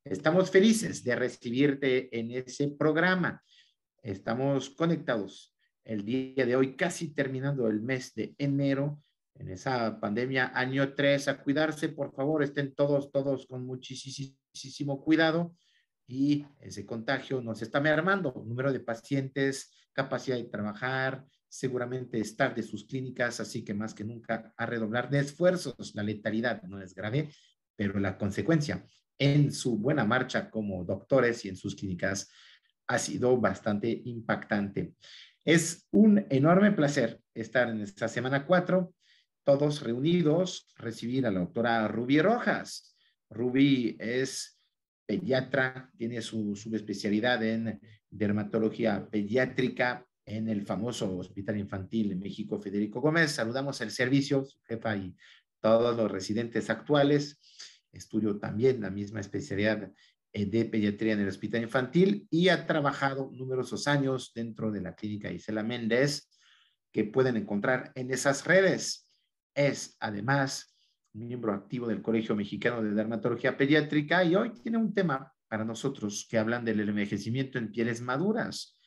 Estamos felices de recibirte en ese programa. Estamos conectados el día de hoy, casi terminando el mes de enero, en esa pandemia año 3. A cuidarse, por favor, estén todos con muchísimo cuidado y ese contagio nos está mermando. Número de pacientes, capacidad de trabajar, seguramente estar de sus clínicas, así que más que nunca a redoblar de esfuerzos. La letalidad no es grave, pero la consecuencia en su buena marcha como doctores y en sus clínicas ha sido bastante impactante. Es un enorme placer estar en esta semana 4, todos reunidos, recibir a la doctora Rubí Rojas. Rubí es pediatra, tiene su subespecialidad en dermatología pediátrica en el famoso Hospital Infantil de México Federico Gómez. Saludamos el servicio, su jefa y todos los residentes actuales. Estudio también la misma especialidad de pediatría en el Hospital Infantil y ha trabajado numerosos años dentro de la clínica Isela Méndez, que pueden encontrar en esas redes. Es además miembro activo del Colegio Mexicano de Dermatología Pediátrica y hoy tiene un tema para nosotros que hablan del envejecimiento en pieles maduras.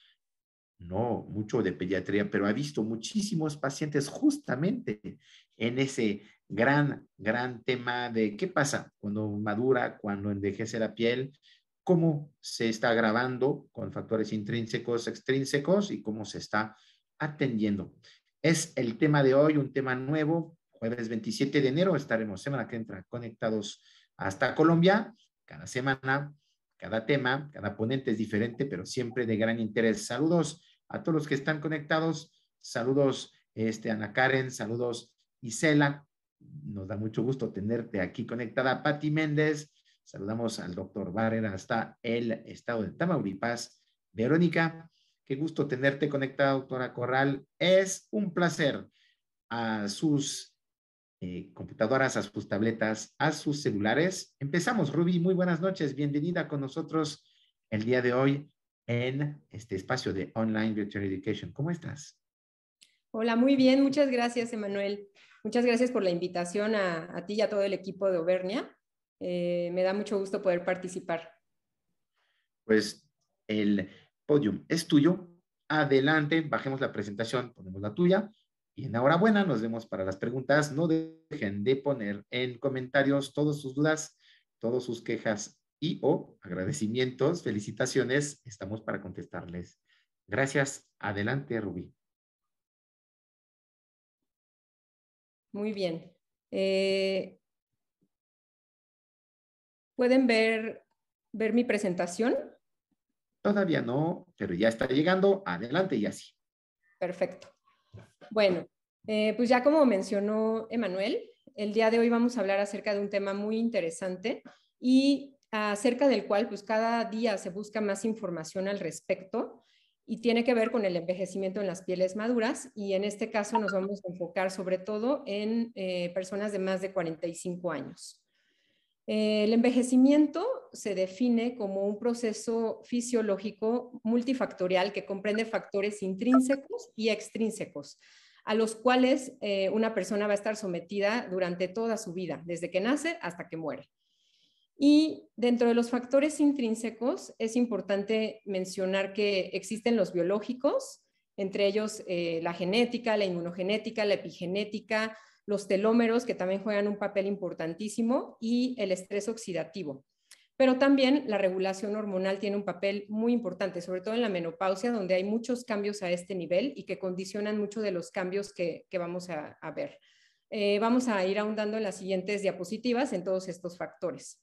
No mucho de pediatría, pero ha visto muchísimos pacientes justamente en ese gran tema de qué pasa cuando madura, cuando envejece la piel, cómo se está agravando con factores intrínsecos, extrínsecos y cómo se está atendiendo. Es el tema de hoy, un tema nuevo. Jueves 27 de enero estaremos semana que entra conectados hasta Colombia. Cada semana, cada tema, cada ponente es diferente, pero siempre de gran interés. Saludos a todos los que están conectados. Saludos, Ana Karen, saludos, Isela. Nos da mucho gusto tenerte aquí conectada. Pati Méndez, saludamos al doctor Barrera hasta el estado de Tamaulipas. Verónica, qué gusto tenerte conectada, doctora Corral. Es un placer. A sus computadoras, a sus tabletas, a sus celulares. Empezamos, Ruby, muy buenas noches, bienvenida con nosotros el día de hoy en este espacio de Online Virtual Education. ¿Cómo estás? Hola, muy bien, muchas gracias, Emanuel. Muchas gracias por la invitación a ti y a todo el equipo de Auvernia. Me da mucho gusto poder participar. Pues el podium es tuyo. Adelante, bajemos la presentación, ponemos la tuya. Y enhorabuena, nos vemos para las preguntas. No dejen de poner en comentarios todas sus dudas, todas sus quejas y o agradecimientos, felicitaciones. Estamos para contestarles. Gracias. Adelante, Rubí. Muy bien. ¿Pueden ver mi presentación? Todavía no, pero ya está llegando. Adelante y así. Perfecto. Bueno, pues ya como mencionó Emanuel, el día de hoy vamos a hablar acerca de un tema muy interesante y acerca del cual pues cada día se busca más información al respecto y tiene que ver con el envejecimiento en las pieles maduras y en este caso nos vamos a enfocar sobre todo en personas de más de 45 años. El envejecimiento se define como un proceso fisiológico multifactorial que comprende factores intrínsecos y extrínsecos, a los cuales una persona va a estar sometida durante toda su vida, desde que nace hasta que muere. Y dentro de los factores intrínsecos es importante mencionar que existen los biológicos, entre ellos la genética, la inmunogenética, la epigenética, los telómeros, que también juegan un papel importantísimo, y el estrés oxidativo. Pero también la regulación hormonal tiene un papel muy importante, sobre todo en la menopausia, donde hay muchos cambios a este nivel y que condicionan mucho de los cambios que vamos a ver. Vamos a ir ahondando en las siguientes diapositivas en todos estos factores.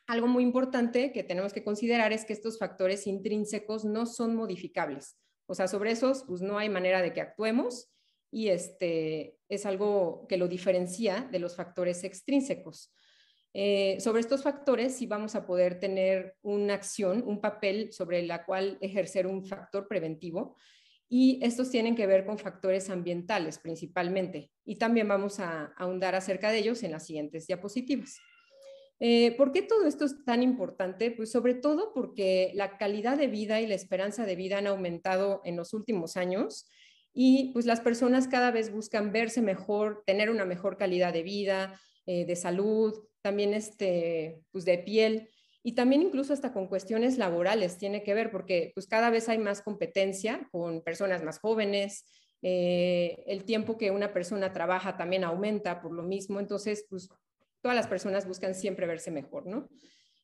Algo muy importante que tenemos que considerar es que estos factores intrínsecos no son modificables. O sea, sobre esos pues no hay manera de que actuemos y es algo que lo diferencia de los factores extrínsecos. Sobre estos factores sí vamos a poder tener una acción, un papel sobre la cual ejercer un factor preventivo y estos tienen que ver con factores ambientales principalmente y también vamos a ahondar acerca de ellos en las siguientes diapositivas. ¿Por qué todo esto es tan importante? Pues sobre todo porque la calidad de vida y la esperanza de vida han aumentado en los últimos años y pues las personas cada vez buscan verse mejor, tener una mejor calidad de vida, de salud, también pues de piel. Y también incluso hasta con cuestiones laborales tiene que ver, porque pues cada vez hay más competencia con personas más jóvenes, el tiempo que una persona trabaja también aumenta por lo mismo, entonces pues todas las personas buscan siempre verse mejor, ¿no?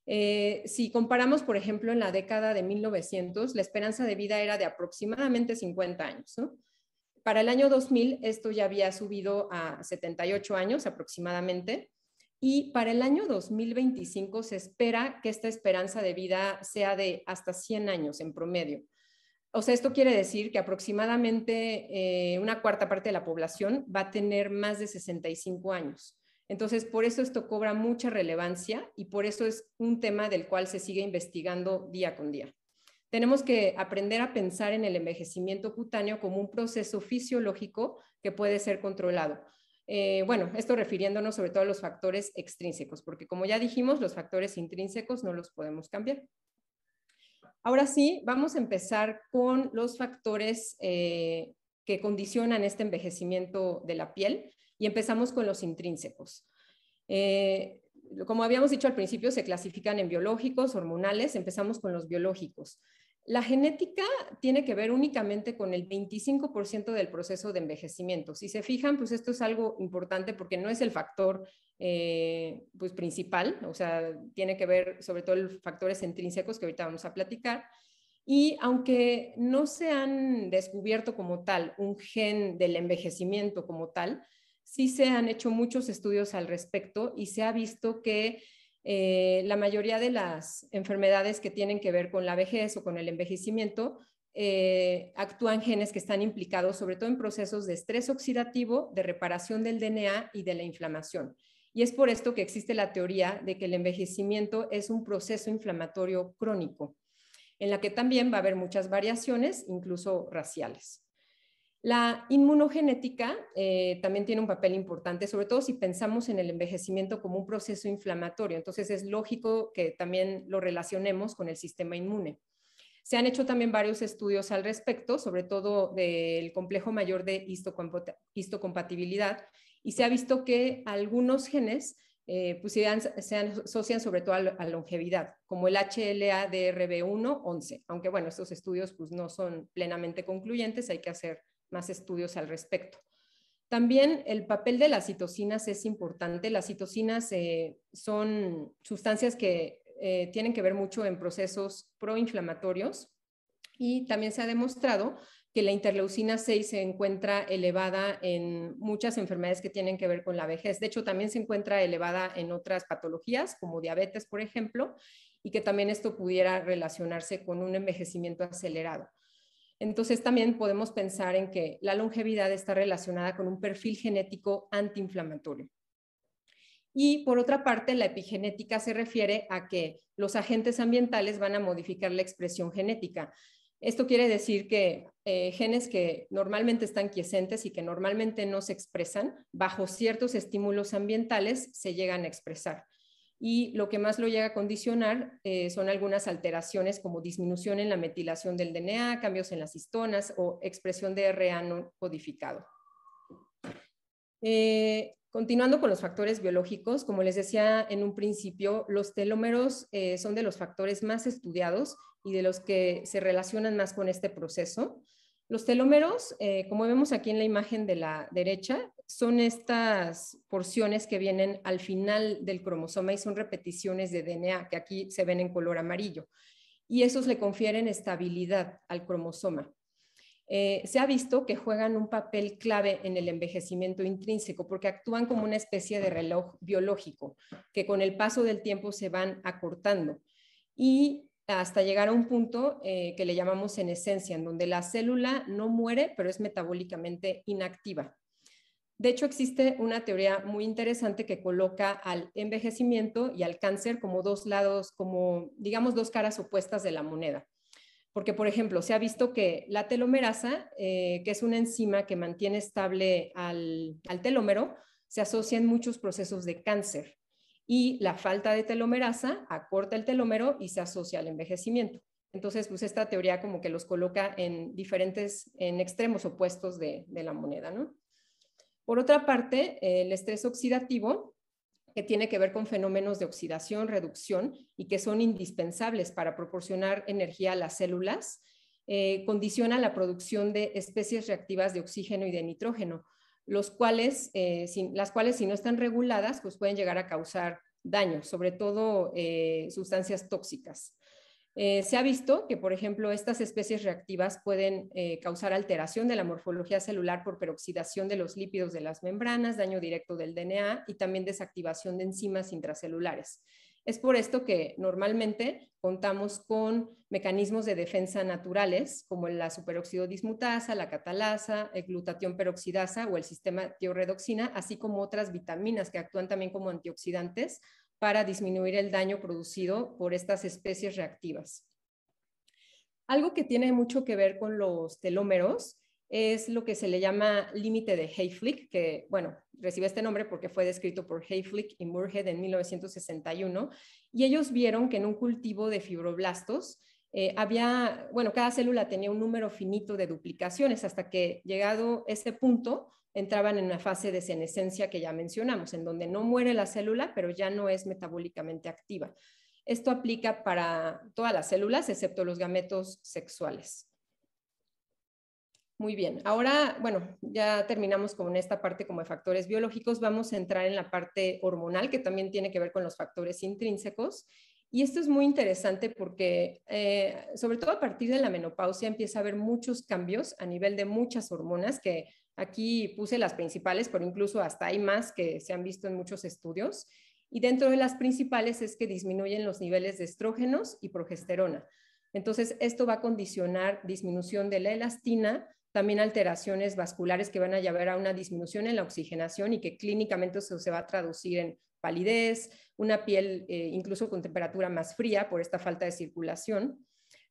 Si comparamos, por ejemplo, en la década de 1900, la esperanza de vida era de aproximadamente 50 años, ¿no? Para el año 2000 esto ya había subido a 78 años aproximadamente, y para el año 2025 se espera que esta esperanza de vida sea de hasta 100 años en promedio. O sea, esto quiere decir que aproximadamente una cuarta parte de la población va a tener más de 65 años. Entonces, por eso esto cobra mucha relevancia y por eso es un tema del cual se sigue investigando día con día. Tenemos que aprender a pensar en el envejecimiento cutáneo como un proceso fisiológico que puede ser controlado. Bueno, esto refiriéndonos sobre todo a los factores extrínsecos, porque como ya dijimos, los factores intrínsecos no los podemos cambiar. Ahora sí, vamos a empezar con los factores que condicionan este envejecimiento de la piel y empezamos con los intrínsecos. Como habíamos dicho al principio, se clasifican en biológicos, hormonales, empezamos con los biológicos. La genética tiene que ver únicamente con el 25% del proceso de envejecimiento. Si se fijan, pues esto es algo importante porque no es el factor pues principal, o sea, tiene que ver sobre todo los factores intrínsecos que ahorita vamos a platicar. Y aunque no se han descubierto como tal un gen del envejecimiento como tal, sí se han hecho muchos estudios al respecto y se ha visto que la mayoría de las enfermedades que tienen que ver con la vejez o con el envejecimiento actúan genes que están implicados sobre todo en procesos de estrés oxidativo, de reparación del DNA y de la inflamación. Y es por esto que existe la teoría de que el envejecimiento es un proceso inflamatorio crónico, en la que también va a haber muchas variaciones, incluso raciales. La inmunogenética también tiene un papel importante, sobre todo si pensamos en el envejecimiento como un proceso inflamatorio. Entonces es lógico que también lo relacionemos con el sistema inmune. Se han hecho también varios estudios al respecto, sobre todo del complejo mayor de histocompatibilidad, y se ha visto que algunos genes pues se asocian sobre todo a la longevidad, como el HLA-DRB1-11, aunque bueno, estos estudios pues no son plenamente concluyentes, hay que hacer más estudios al respecto. También el papel de las citocinas es importante. Las citocinas son sustancias que tienen que ver mucho en procesos proinflamatorios y también se ha demostrado que la interleucina 6 se encuentra elevada en muchas enfermedades que tienen que ver con la vejez. De hecho, también se encuentra elevada en otras patologías, como diabetes, por ejemplo, y que también esto pudiera relacionarse con un envejecimiento acelerado. Entonces también podemos pensar en que la longevidad está relacionada con un perfil genético antiinflamatorio. Y por otra parte, la epigenética se refiere a que los agentes ambientales van a modificar la expresión genética. Esto quiere decir que genes que normalmente están quiescentes y que normalmente no se expresan, bajo ciertos estímulos ambientales se llegan a expresar. Y lo que más lo llega a condicionar son algunas alteraciones como disminución en la metilación del DNA, cambios en las histonas o expresión de RNA no codificado. Continuando con los factores biológicos, como les decía en un principio, los telómeros son de los factores más estudiados y de los que se relacionan más con este proceso. Los telómeros, como vemos aquí en la imagen de la derecha, son estas porciones que vienen al final del cromosoma y son repeticiones de DNA, que aquí se ven en color amarillo. Y esos le confieren estabilidad al cromosoma. Se ha visto que juegan un papel clave en el envejecimiento intrínseco porque actúan como una especie de reloj biológico que con el paso del tiempo se van acortando y hasta llegar a un punto que le llamamos senescencia, en donde la célula no muere, pero es metabólicamente inactiva. De hecho, existe una teoría muy interesante que coloca al envejecimiento y al cáncer como dos lados, como digamos dos caras opuestas de la moneda. Porque, por ejemplo, se ha visto que la telomerasa, que es una enzima que mantiene estable al telómero, se asocia en muchos procesos de cáncer. Y la falta de telomerasa acorta el telómero y se asocia al envejecimiento. Entonces, pues esta teoría como que los coloca en extremos opuestos de la moneda, ¿no? Por otra parte, el estrés oxidativo que tiene que ver con fenómenos de oxidación, reducción y que son indispensables para proporcionar energía a las células, condiciona la producción de especies reactivas de oxígeno y de nitrógeno, las cuales si no están reguladas, pues pueden llegar a causar daño, sobre todo sustancias tóxicas. Se ha visto que, por ejemplo, estas especies reactivas pueden causar alteración de la morfología celular por peroxidación de los lípidos de las membranas, daño directo del DNA y también desactivación de enzimas intracelulares. Es por esto que normalmente contamos con mecanismos de defensa naturales como la superóxido dismutasa, la catalasa, el glutatión peroxidasa o el sistema tiorredoxina, así como otras vitaminas que actúan también como antioxidantes para disminuir el daño producido por estas especies reactivas. Algo que tiene mucho que ver con los telómeros es lo que se le llama límite de Hayflick, que, bueno, recibe este nombre porque fue descrito por Hayflick y Muirhead en 1961, y ellos vieron que en un cultivo de fibroblastos cada célula tenía un número finito de duplicaciones hasta que, llegado ese punto, entraban en una fase de senescencia que ya mencionamos, en donde no muere la célula, pero ya no es metabólicamente activa. Esto aplica para todas las células, excepto los gametos sexuales. Muy bien, ahora, bueno, ya terminamos con esta parte como de factores biológicos, vamos a entrar en la parte hormonal, que también tiene que ver con los factores intrínsecos. Y esto es muy interesante porque, sobre todo a partir de la menopausia, empieza a haber muchos cambios a nivel de muchas hormonas, que aquí puse las principales, pero incluso hasta hay más que se han visto en muchos estudios. Y dentro de las principales es que disminuyen los niveles de estrógenos y progesterona. Entonces, esto va a condicionar disminución de la elastina, también alteraciones vasculares que van a llevar a una disminución en la oxigenación y que clínicamente se va a traducir en palidez, una piel incluso con temperatura más fría por esta falta de circulación.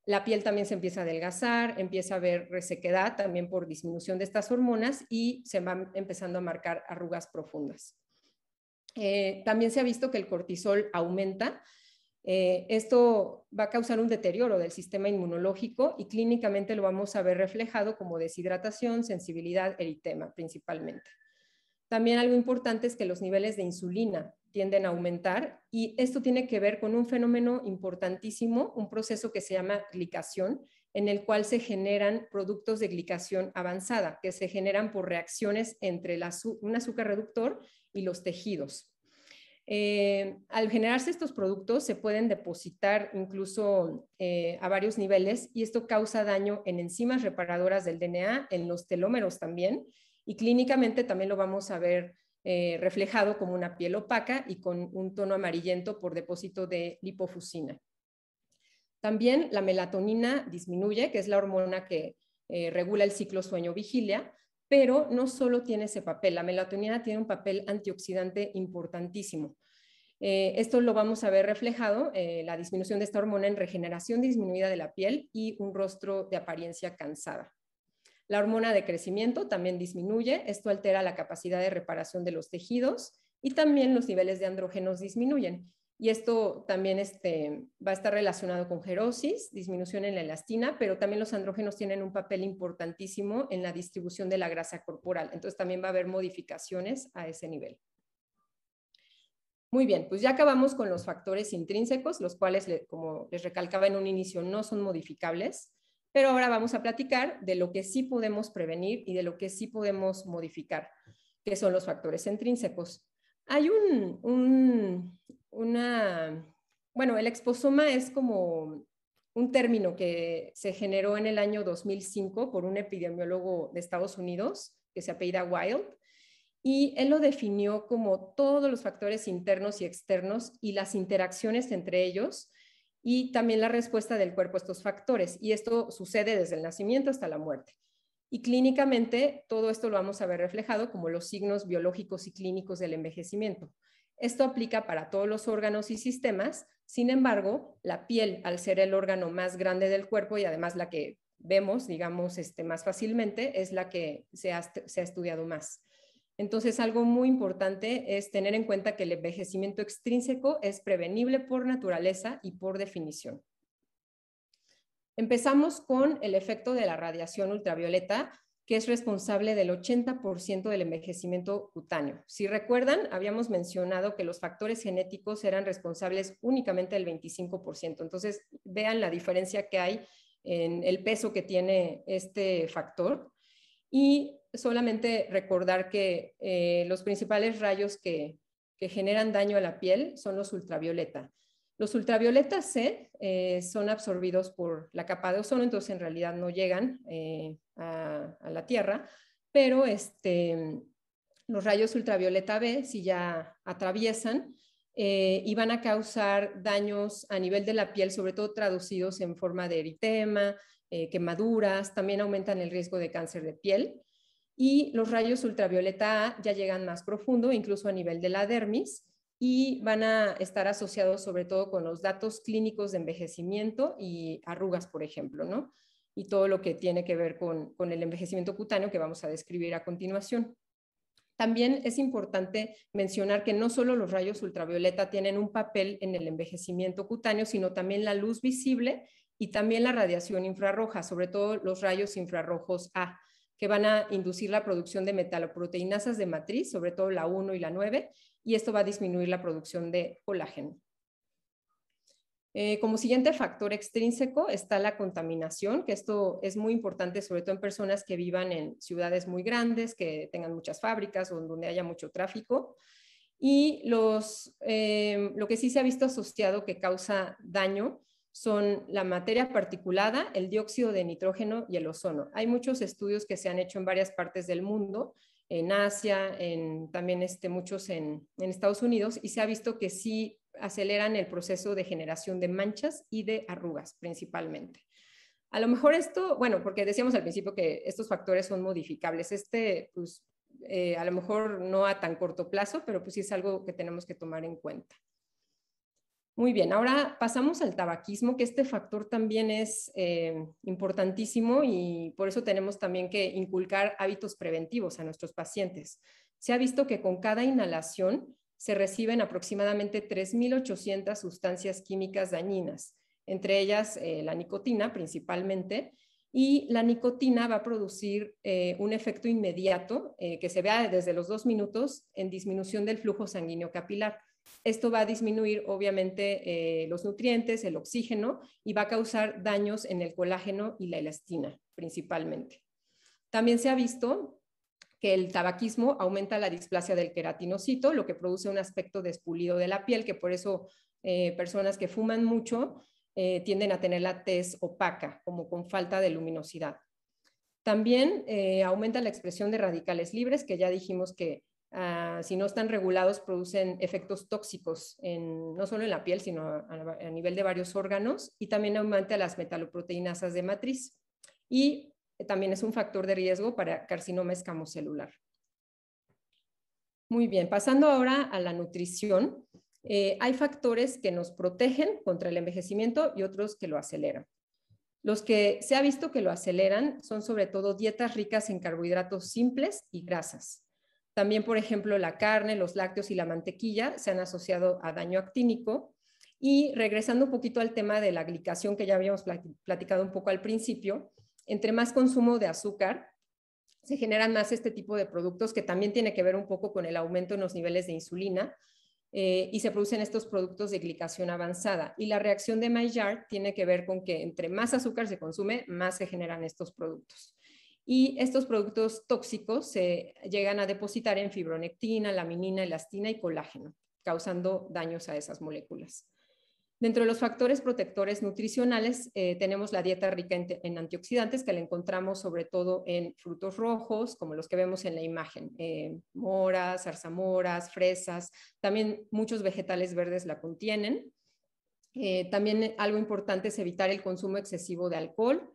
La piel también se empieza a adelgazar, empieza a haber resequedad también por disminución de estas hormonas y se van empezando a marcar arrugas profundas. También se ha visto que el cortisol aumenta. Esto va a causar un deterioro del sistema inmunológico y clínicamente lo vamos a ver reflejado como deshidratación, sensibilidad, eritema principalmente. También algo importante es que los niveles de insulina tienden a aumentar y esto tiene que ver con un fenómeno importantísimo, un proceso que se llama glicación, en el cual se generan productos de glicación avanzada, que se generan por reacciones entre un azúcar reductor y los tejidos. Al generarse estos productos se pueden depositar incluso a varios niveles y esto causa daño en enzimas reparadoras del DNA, en los telómeros también, y clínicamente también lo vamos a ver reflejado como una piel opaca y con un tono amarillento por depósito de lipofuscina. También la melatonina disminuye, que es la hormona que regula el ciclo sueño-vigilia, pero no solo tiene ese papel, la melatonina tiene un papel antioxidante importantísimo. Esto lo vamos a ver reflejado, la disminución de esta hormona en regeneración disminuida de la piel y un rostro de apariencia cansada. La hormona de crecimiento también disminuye, esto altera la capacidad de reparación de los tejidos y también los niveles de andrógenos disminuyen. Y esto también va a estar relacionado con gerosis, disminución en la elastina, pero también los andrógenos tienen un papel importantísimo en la distribución de la grasa corporal. Entonces también va a haber modificaciones a ese nivel. Muy bien, pues ya acabamos con los factores intrínsecos, los cuales, como les recalcaba en un inicio, no son modificables, pero ahora vamos a platicar de lo que sí podemos prevenir y de lo que sí podemos modificar, que son los factores intrínsecos. Hay bueno, el exposoma es como un término que se generó en el año 2005 por un epidemiólogo de Estados Unidos que se apellida Wild, y él lo definió como todos los factores internos y externos y las interacciones entre ellos y también la respuesta del cuerpo a estos factores. Y esto sucede desde el nacimiento hasta la muerte. Y clínicamente todo esto lo vamos a ver reflejado como los signos biológicos y clínicos del envejecimiento. Esto aplica para todos los órganos y sistemas. Sin embargo, la piel, al ser el órgano más grande del cuerpo y además la que vemos, digamos, más fácilmente, es la que se ha estudiado más. Entonces, algo muy importante es tener en cuenta que el envejecimiento extrínseco es prevenible por naturaleza y por definición. Empezamos con el efecto de la radiación ultravioleta. que es responsable del 80% del envejecimiento cutáneo. Si recuerdan, habíamos mencionado que los factores genéticos eran responsables únicamente del 25%. Entonces, vean la diferencia que hay en el peso que tiene este factor. Y solamente recordar que los principales rayos que generan daño a la piel son los ultravioleta. Los ultravioleta C son absorbidos por la capa de ozono, entonces en realidad no llegan a la Tierra, pero los rayos ultravioleta B sí ya atraviesan y van a causar daños a nivel de la piel, sobre todo traducidos en forma de eritema, quemaduras, también aumentan el riesgo de cáncer de piel. Y los rayos ultravioleta A ya llegan más profundo, incluso a nivel de la dermis, y van a estar asociados sobre todo con los datos clínicos de envejecimiento y arrugas, por ejemplo, ¿no? Y todo lo que tiene que ver con el envejecimiento cutáneo que vamos a describir a continuación. También es importante mencionar que no solo los rayos ultravioleta tienen un papel en el envejecimiento cutáneo, sino también la luz visible y también la radiación infrarroja, sobre todo los rayos infrarrojos A, que van a inducir la producción de metaloproteinasas de matriz, sobre todo la 1 y la 9, y esto va a disminuir la producción de colágeno. Como siguiente factor extrínseco está la contaminación, que esto es muy importante, sobre todo en personas que vivan en ciudades muy grandes, que tengan muchas fábricas o donde haya mucho tráfico. Y lo que sí se ha visto asociado que causa daño son la materia particulada, el dióxido de nitrógeno y el ozono. Hay muchos estudios que se han hecho en varias partes del mundo, en Asia, también muchos en Estados Unidos, y se ha visto que sí aceleran el proceso de generación de manchas y de arrugas principalmente. A lo mejor esto, bueno, porque decíamos al principio que estos factores son modificables. Pues, a lo mejor no a tan corto plazo, pero pues sí es algo que tenemos que tomar en cuenta. Muy bien, ahora pasamos al tabaquismo, que este factor también es importantísimo y por eso tenemos también que inculcar hábitos preventivos a nuestros pacientes. Se ha visto que con cada inhalación se reciben aproximadamente 3.800 sustancias químicas dañinas, entre ellas la nicotina principalmente, y la nicotina va a producir un efecto inmediato que se vea desde los 2 minutos en disminución del flujo sanguíneo capilar. Esto va a disminuir, obviamente, los nutrientes, el oxígeno, y va a causar daños en el colágeno y la elastina, principalmente. También se ha visto que el tabaquismo aumenta la displasia del queratinocito, lo que produce un aspecto despulido de la piel, que por eso personas que fuman mucho tienden a tener la tez opaca, como con falta de luminosidad. También aumenta la expresión de radicales libres, que ya dijimos que si no están regulados producen efectos tóxicos no solo en la piel, sino a nivel de varios órganos, y también aumenta las metaloproteinasas de matriz. Y también es un factor de riesgo para carcinoma escamocelular. Muy bien, pasando ahora a la nutrición. Hay factores que nos protegen contra el envejecimiento y otros que lo aceleran. Los que se ha visto que lo aceleran son sobre todo dietas ricas en carbohidratos simples y grasas. También, por ejemplo, la carne, los lácteos y la mantequilla se han asociado a daño actínico. Y regresando un poquito al tema de la glicación que ya habíamos platicado un poco al principio, entre más consumo de azúcar, se generan más este tipo de productos que también tiene que ver un poco con el aumento en los niveles de insulina y se producen estos productos de glicación avanzada. Y la reacción de Maillard tiene que ver con que entre más azúcar se consume, más se generan estos productos. Y estos productos tóxicos se llegan a depositar en fibronectina, laminina, elastina y colágeno, causando daños a esas moléculas. Dentro de los factores protectores nutricionales tenemos la dieta rica en antioxidantes, que la encontramos sobre todo en frutos rojos, como los que vemos en la imagen, moras, zarzamoras, fresas, también muchos vegetales verdes la contienen. También algo importante es evitar el consumo excesivo de alcohol.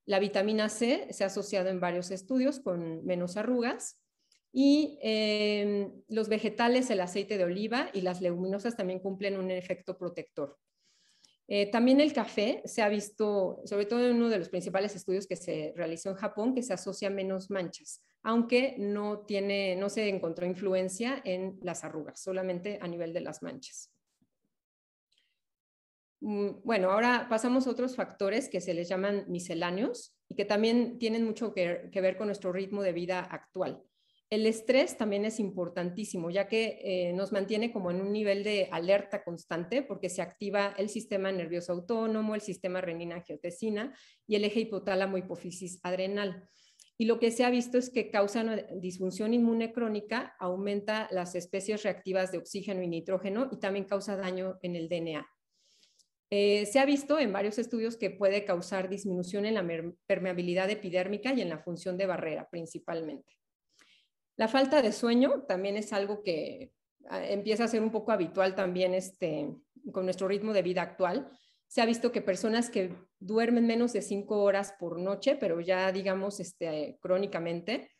La vitamina C se ha asociado en varios estudios con menos arrugas. Y los vegetales, el aceite de oliva y las leguminosas también cumplen un efecto protector. También el café se ha visto, sobre todo en uno de los principales estudios que se realizó en Japón, que se asocia a menos manchas, aunque no se encontró influencia en las arrugas, solamente a nivel de las manchas. Bueno, ahora pasamos a otros factores que se les llaman misceláneos y que también tienen mucho que ver con nuestro ritmo de vida actual. El estrés también es importantísimo, ya que nos mantiene como en un nivel de alerta constante, porque se activa el sistema nervioso autónomo, el sistema renina-angiotensina y el eje hipotálamo hipófisis adrenal. Y lo que se ha visto es que causa una disfunción inmune crónica, aumenta las especies reactivas de oxígeno y nitrógeno y también causa daño en el DNA. Se ha visto en varios estudios que puede causar disminución en la permeabilidad epidérmica y en la función de barrera principalmente. La falta de sueño también es algo que empieza a ser un poco habitual también con nuestro ritmo de vida actual. Se ha visto que personas que duermen menos de 5 horas por noche, pero ya digamos crónicamente,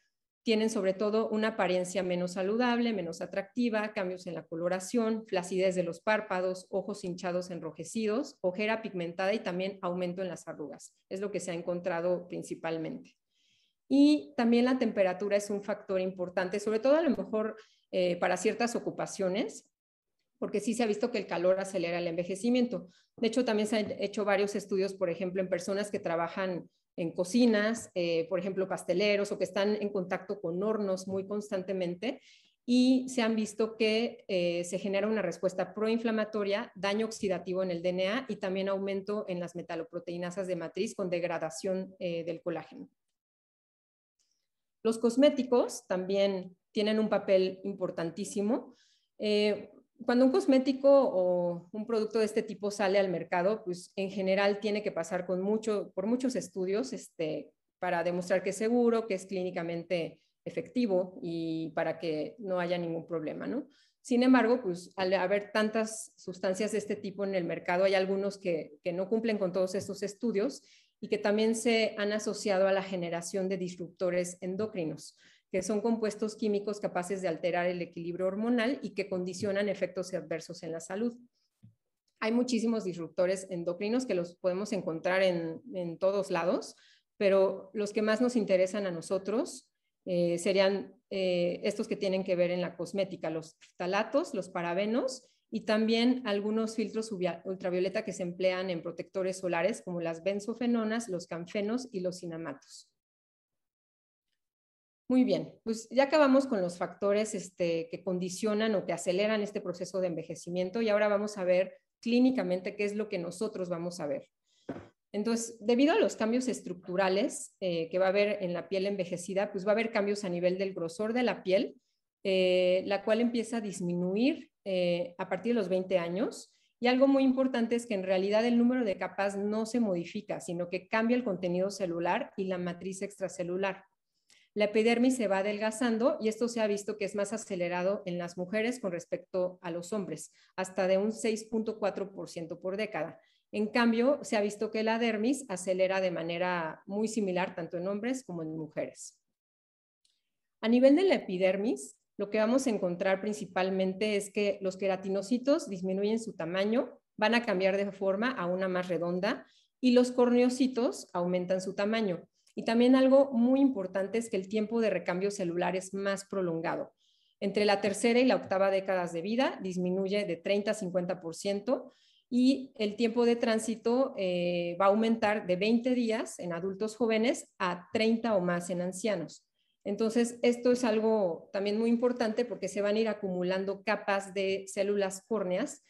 tienen sobre todo una apariencia menos saludable, menos atractiva, cambios en la coloración, flacidez de los párpados, ojos hinchados enrojecidos, ojera pigmentada y también aumento en las arrugas. Es lo que se ha encontrado principalmente. Y también la temperatura es un factor importante, sobre todo a lo mejor para ciertas ocupaciones, porque sí se ha visto que el calor acelera el envejecimiento. De hecho, también se han hecho varios estudios, por ejemplo, en personas que trabajan en cocinas, por ejemplo, pasteleros o que están en contacto con hornos muy constantemente, y se han visto que se genera una respuesta proinflamatoria, daño oxidativo en el DNA y también aumento en las metaloproteinasas de matriz con degradación del colágeno. Los cosméticos también tienen un papel importantísimo. Cuando un cosmético o un producto de este tipo sale al mercado, pues en general tiene que pasar por muchos estudios para demostrar que es seguro, que es clínicamente efectivo y para que no haya ningún problema, ¿no? Sin embargo, pues al haber tantas sustancias de este tipo en el mercado, hay algunos que no cumplen con todos estos estudios y que también se han asociado a la generación de disruptores endocrinos, que son compuestos químicos capaces de alterar el equilibrio hormonal y que condicionan efectos adversos en la salud. Hay muchísimos disruptores endocrinos que los podemos encontrar en todos lados, pero los que más nos interesan a nosotros serían estos que tienen que ver en la cosmética, los ftalatos, los parabenos y también algunos filtros ultravioleta que se emplean en protectores solares como las benzofenonas, los canfenos y los cinamatos. Muy bien, pues ya acabamos con los factores que condicionan o que aceleran este proceso de envejecimiento y ahora vamos a ver clínicamente qué es lo que nosotros vamos a ver. Entonces, debido a los cambios estructurales que va a haber en la piel envejecida, pues va a haber cambios a nivel del grosor de la piel, la cual empieza a disminuir a partir de los 20 años. Y algo muy importante es que en realidad el número de capas no se modifica, sino que cambia el contenido celular y la matriz extracelular. La epidermis se va adelgazando y esto se ha visto que es más acelerado en las mujeres con respecto a los hombres, hasta de un 6.4% por década. En cambio, se ha visto que la dermis acelera de manera muy similar tanto en hombres como en mujeres. A nivel de la epidermis, lo que vamos a encontrar principalmente es que los queratinocitos disminuyen su tamaño, van a cambiar de forma a una más redonda y los corneocitos aumentan su tamaño. Y también algo muy importante es que el tiempo de recambio celular es más prolongado. Entre la tercera y la octava décadas de vida disminuye de 30 a 50% y el tiempo de tránsito va a aumentar de 20 días en adultos jóvenes a 30 o más en ancianos. Entonces, esto es algo también muy importante porque se van a ir acumulando capas de células córneas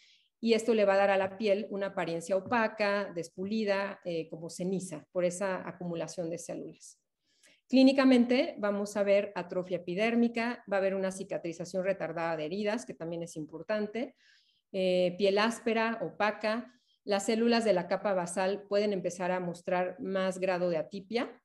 y esto le va a dar a la piel una apariencia opaca, despulida, como ceniza, por esa acumulación de células. Clínicamente vamos a ver atrofia epidérmica, va a haber una cicatrización retardada de heridas, que también es importante, piel áspera, opaca, las células de la capa basal pueden empezar a mostrar más grado de atipia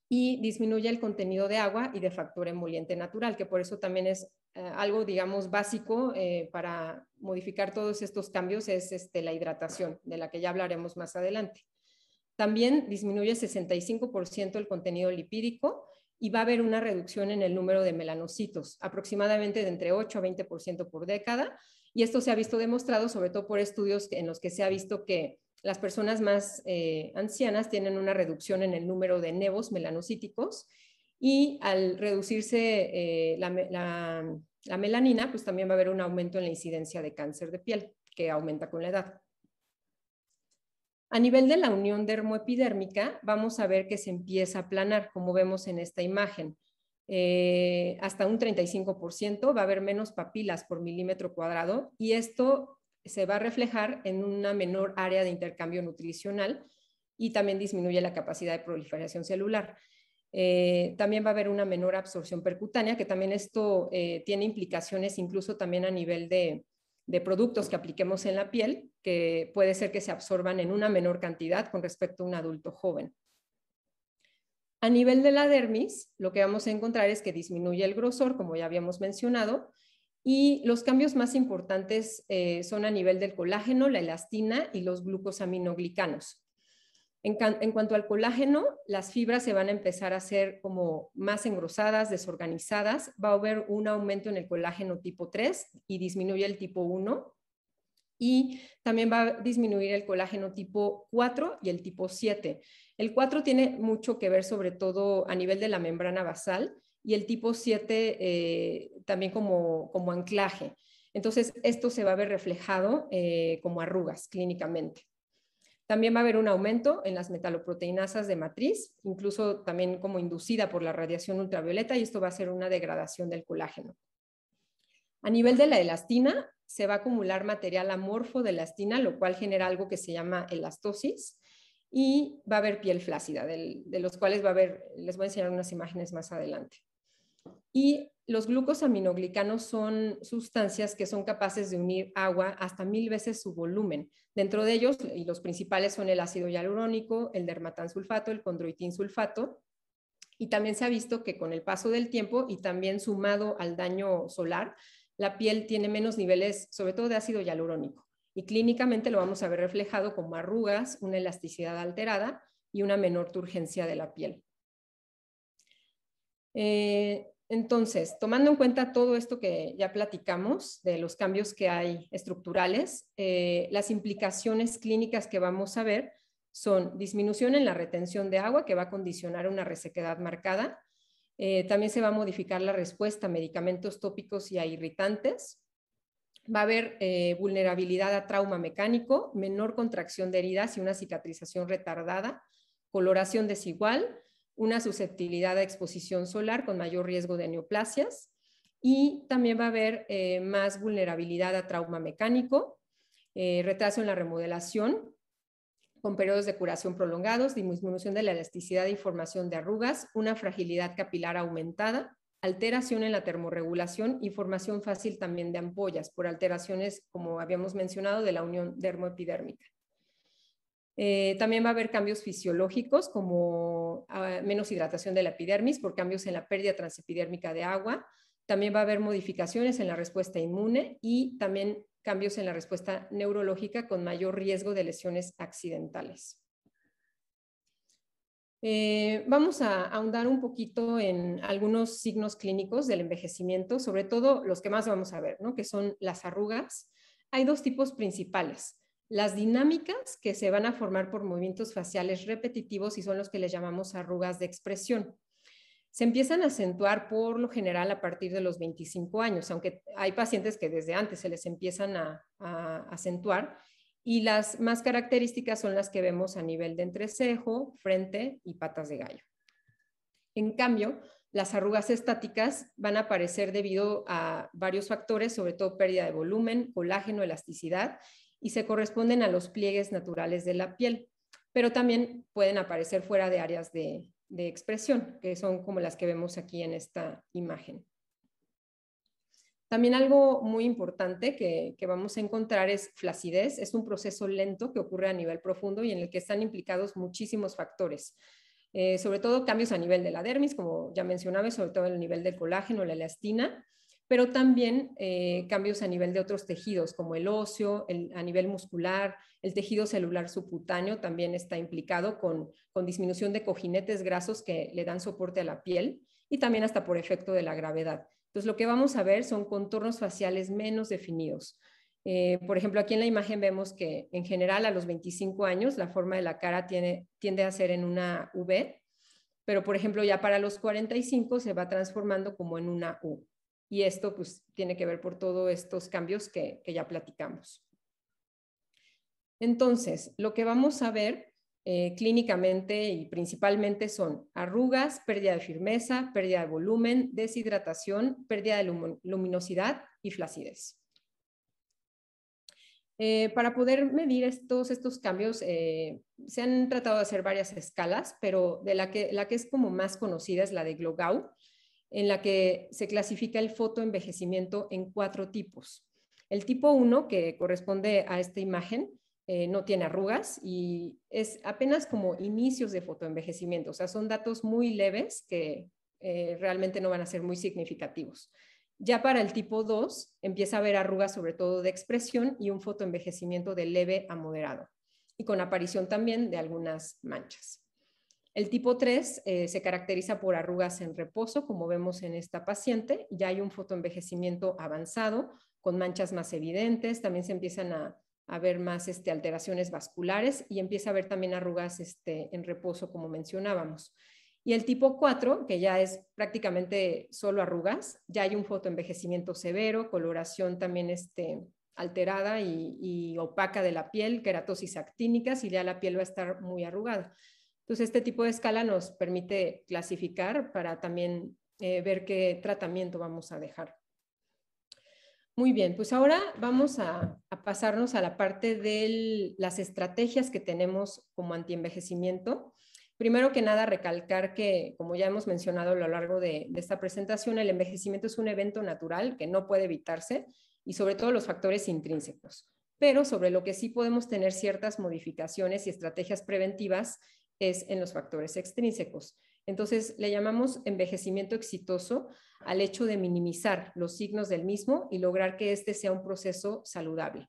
y disminuye el contenido de agua y de factor emoliente natural, que por eso también es algo, digamos, básico para modificar todos estos cambios, es la hidratación, de la que ya hablaremos más adelante. También disminuye 65% el contenido lipídico y va a haber una reducción en el número de melanocitos, aproximadamente de entre 8 a 20% por década, y esto se ha visto demostrado sobre todo por estudios en los que se ha visto que las personas más ancianas tienen una reducción en el número de nevos melanocíticos y al reducirse la melanina, pues también va a haber un aumento en la incidencia de cáncer de piel, que aumenta con la edad. A nivel de la unión dermoepidérmica, vamos a ver que se empieza a aplanar, como vemos en esta imagen. Hasta un 35%, va a haber menos papilas por milímetro cuadrado y esto se va a reflejar en una menor área de intercambio nutricional y también disminuye la capacidad de proliferación celular. También va a haber una menor absorción percutánea, que también esto tiene implicaciones incluso también a nivel de productos que apliquemos en la piel, que puede ser que se absorban en una menor cantidad con respecto a un adulto joven. A nivel de la dermis, lo que vamos a encontrar es que disminuye el grosor, como ya habíamos mencionado, y los cambios más importantes son a nivel del colágeno, la elastina y los glucosaminoglicanos. En cuanto al colágeno, las fibras se van a empezar a hacer como más engrosadas, desorganizadas. Va a haber un aumento en el colágeno tipo 3 y disminuye el tipo 1. Y también va a disminuir el colágeno tipo 4 y el tipo 7. El 4 tiene mucho que ver sobre todo a nivel de la membrana basal y el tipo 7 también como anclaje. Entonces, esto se va a ver reflejado como arrugas clínicamente. También va a haber un aumento en las metaloproteinasas de matriz, incluso también como inducida por la radiación ultravioleta, y esto va a ser una degradación del colágeno. A nivel de la elastina, se va a acumular material amorfo de elastina, lo cual genera algo que se llama elastosis, y va a haber piel flácida, de los cuales va a haber, les voy a enseñar unas imágenes más adelante. Y los glucosaminoglicanos son sustancias que son capaces de unir agua hasta 1000 veces su volumen. Dentro de ellos, y los principales son el ácido hialurónico, el dermatansulfato, el condroitinsulfato, y también se ha visto que con el paso del tiempo y también sumado al daño solar, la piel tiene menos niveles, sobre todo de ácido hialurónico. Y clínicamente lo vamos a ver reflejado como arrugas, una elasticidad alterada y una menor turgencia de la piel. Entonces, tomando en cuenta todo esto que ya platicamos, de los cambios que hay estructurales, las implicaciones clínicas que vamos a ver son disminución en la retención de agua, que va a condicionar una resequedad marcada. También se va a modificar la respuesta a medicamentos tópicos y a irritantes. Va a haber vulnerabilidad a trauma mecánico, menor contracción de heridas y una cicatrización retardada, coloración desigual, una susceptibilidad a exposición solar con mayor riesgo de neoplasias, y también va a haber más vulnerabilidad a trauma mecánico, retraso en la remodelación, con periodos de curación prolongados, disminución de la elasticidad y formación de arrugas, una fragilidad capilar aumentada, alteración en la termorregulación y formación fácil también de ampollas por alteraciones, como habíamos mencionado, de la unión dermoepidérmica. También va a haber cambios fisiológicos como menos hidratación de la epidermis por cambios en la pérdida transepidérmica de agua. También va a haber modificaciones en la respuesta inmune y también cambios en la respuesta neurológica con mayor riesgo de lesiones accidentales. Vamos a ahondar un poquito en algunos signos clínicos del envejecimiento, sobre todo los que más vamos a ver, ¿no? Que son las arrugas. Hay dos tipos principales. Las dinámicas, que se van a formar por movimientos faciales repetitivos y son los que le llamamos arrugas de expresión. Se empiezan a acentuar por lo general a partir de los 25 años, aunque hay pacientes que desde antes se les empiezan a acentuar, y las más características son las que vemos a nivel de entrecejo, frente y patas de gallo. En cambio, las arrugas estáticas van a aparecer debido a varios factores, sobre todo pérdida de volumen, colágeno, elasticidad, y se corresponden a los pliegues naturales de la piel, pero también pueden aparecer fuera de áreas de expresión, que son como las que vemos aquí en esta imagen. También algo muy importante que vamos a encontrar es flacidez. Es un proceso lento que ocurre a nivel profundo y en el que están implicados muchísimos factores. Sobre todo cambios a nivel de la dermis, como ya mencionaba, sobre todo el nivel del colágeno, la elastina, pero también cambios a nivel de otros tejidos, como el óseo, a nivel muscular, el tejido celular subcutáneo también está implicado con disminución de cojinetes grasos que le dan soporte a la piel y también hasta por efecto de la gravedad. Entonces, lo que vamos a ver son contornos faciales menos definidos. Por ejemplo, aquí en la imagen vemos que en general a los 25 años la forma de la cara tiende a ser en una V, pero por ejemplo ya para los 45 se va transformando como en una U. Y esto pues tiene que ver por todos estos cambios que ya platicamos. Entonces, lo que vamos a ver clínicamente y principalmente son arrugas, pérdida de firmeza, pérdida de volumen, deshidratación, pérdida de luminosidad y flacidez. Para poder medir todos estos cambios, se han tratado de hacer varias escalas, pero de la que es como más conocida es la de Glogau, en la que se clasifica el fotoenvejecimiento en 4 tipos. El tipo 1, que corresponde a esta imagen, no tiene arrugas y es apenas como inicios de fotoenvejecimiento, o sea, son datos muy leves que realmente no van a ser muy significativos. Ya para el tipo 2 empieza a haber arrugas sobre todo de expresión y un fotoenvejecimiento de leve a moderado, y con aparición también de algunas manchas. El tipo 3 se caracteriza por arrugas en reposo, como vemos en esta paciente. Ya hay un fotoenvejecimiento avanzado, con manchas más evidentes. También se empiezan a ver más alteraciones vasculares y empieza a haber también arrugas en reposo, como mencionábamos. Y el tipo 4, que ya es prácticamente solo arrugas, ya hay un fotoenvejecimiento severo, coloración también alterada y opaca de la piel, queratosis actínicas, y ya la piel va a estar muy arrugada. Entonces, este tipo de escala nos permite clasificar para también ver qué tratamiento vamos a dejar. Muy bien, pues ahora vamos a pasarnos a la parte de las estrategias que tenemos como antienvejecimiento. Primero que nada, recalcar que, como ya hemos mencionado a lo largo de esta presentación, el envejecimiento es un evento natural que no puede evitarse, y sobre todo los factores intrínsecos. Pero sobre lo que sí podemos tener ciertas modificaciones y estrategias preventivas es en los factores extrínsecos. Entonces, le llamamos envejecimiento exitoso al hecho de minimizar los signos del mismo y lograr que este sea un proceso saludable.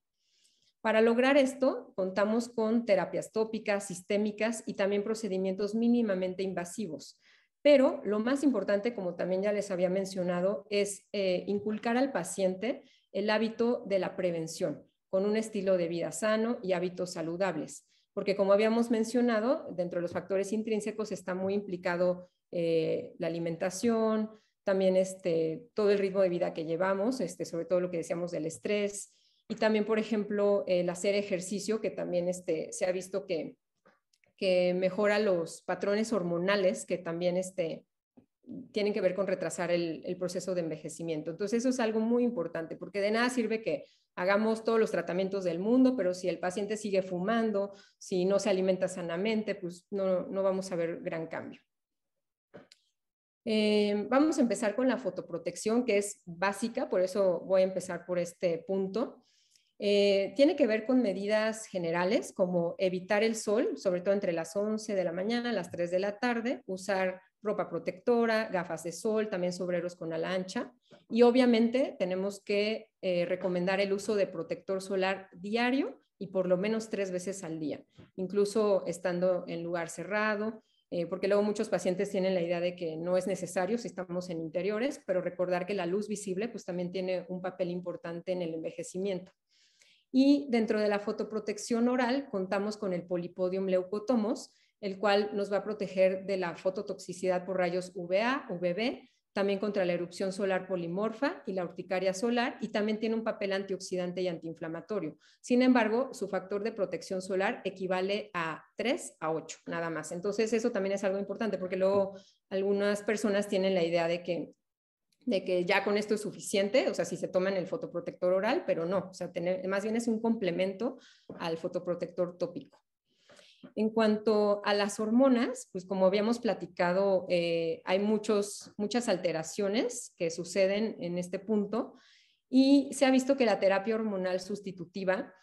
Para lograr esto, contamos con terapias tópicas, sistémicas y también procedimientos mínimamente invasivos. Pero lo más importante, como también ya les había mencionado, es inculcar al paciente el hábito de la prevención, con un estilo de vida sano y hábitos saludables. Porque como habíamos mencionado, dentro de los factores intrínsecos está muy implicado la alimentación, también todo el ritmo de vida que llevamos, sobre todo lo que decíamos del estrés, y también, por ejemplo, el hacer ejercicio, que también se ha visto que mejora los patrones hormonales, que también tienen que ver con retrasar el proceso de envejecimiento. Entonces, eso es algo muy importante, porque de nada sirve que hagamos todos los tratamientos del mundo, pero si el paciente sigue fumando, si no se alimenta sanamente, pues no vamos a ver gran cambio. Vamos a empezar con la fotoprotección, que es básica, por eso voy a empezar por este punto. Tiene que ver con medidas generales, como evitar el sol, sobre todo entre las 11 de la mañana a las 3 de la tarde, usar ropa protectora, gafas de sol, también sombreros con ala ancha, y obviamente tenemos que recomendar el uso de protector solar diario y por lo menos 3 veces al día, incluso estando en lugar cerrado, porque luego muchos pacientes tienen la idea de que no es necesario si estamos en interiores, pero recordar que la luz visible pues también tiene un papel importante en el envejecimiento. Y dentro de la fotoprotección oral contamos con el Polypodium leucotomos, el cual nos va a proteger de la fototoxicidad por rayos UVA, UVB, también contra la erupción solar polimorfa y la urticaria solar, y también tiene un papel antioxidante y antiinflamatorio. Sin embargo, su factor de protección solar equivale a 3 a 8, nada más. Entonces, eso también es algo importante, porque luego algunas personas tienen la idea de que ya con esto es suficiente, o sea, si se toman el fotoprotector oral, pero no, o sea, más bien es un complemento al fotoprotector tópico. En cuanto a las hormonas, pues como habíamos platicado, hay muchas alteraciones que suceden en este punto, y se ha visto que la terapia hormonal sustitutiva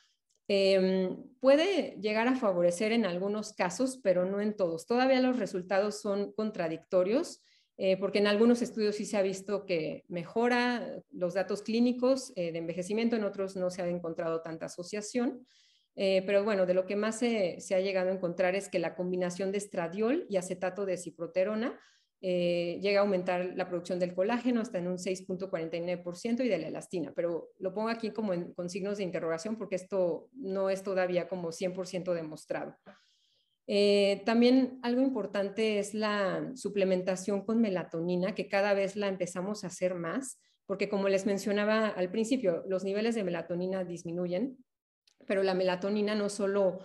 puede llegar a favorecer en algunos casos, pero no en todos. Todavía los resultados son contradictorios, porque en algunos estudios sí se ha visto que mejora los datos clínicos de envejecimiento, en otros no se ha encontrado tanta asociación. Pero bueno, de lo que más se ha llegado a encontrar es que la combinación de estradiol y acetato de ciproterona llega a aumentar la producción del colágeno hasta en un 6.49% y de la elastina, pero lo pongo aquí como con signos de interrogación porque esto no es todavía como 100% demostrado. También algo importante es la suplementación con melatonina, que cada vez la empezamos a hacer más, porque como les mencionaba al principio, los niveles de melatonina disminuyen, Pero la melatonina no solo,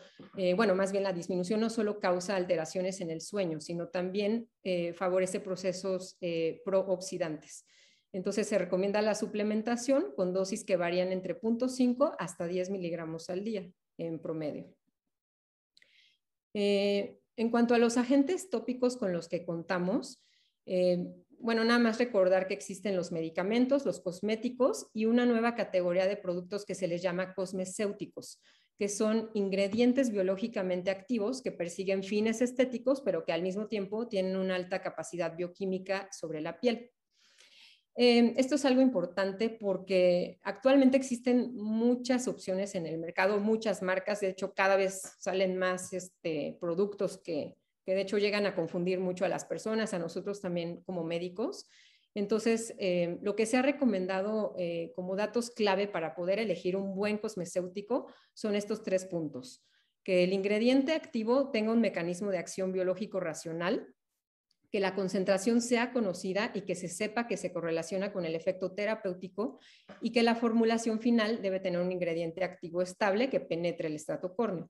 más bien la disminución no solo causa alteraciones en el sueño, sino también favorece procesos prooxidantes. Entonces se recomienda la suplementación con dosis que varían entre 0.5 hasta 10 miligramos al día en promedio. En cuanto a los agentes tópicos con los que contamos, nada más recordar que existen los medicamentos, los cosméticos y una nueva categoría de productos que se les llama cosmecéuticos, que son ingredientes biológicamente activos que persiguen fines estéticos, pero que al mismo tiempo tienen una alta capacidad bioquímica sobre la piel. Esto es algo importante porque actualmente existen muchas opciones en el mercado, muchas marcas, de hecho cada vez salen más productos que de hecho llegan a confundir mucho a las personas, a nosotros también como médicos. Entonces, lo que se ha recomendado como datos clave para poder elegir un buen cosmecéutico son estos 3 puntos. Que el ingrediente activo tenga un mecanismo de acción biológico racional, que la concentración sea conocida y que se sepa que se correlaciona con el efecto terapéutico y que la formulación final debe tener un ingrediente activo estable que penetre el estrato córneo.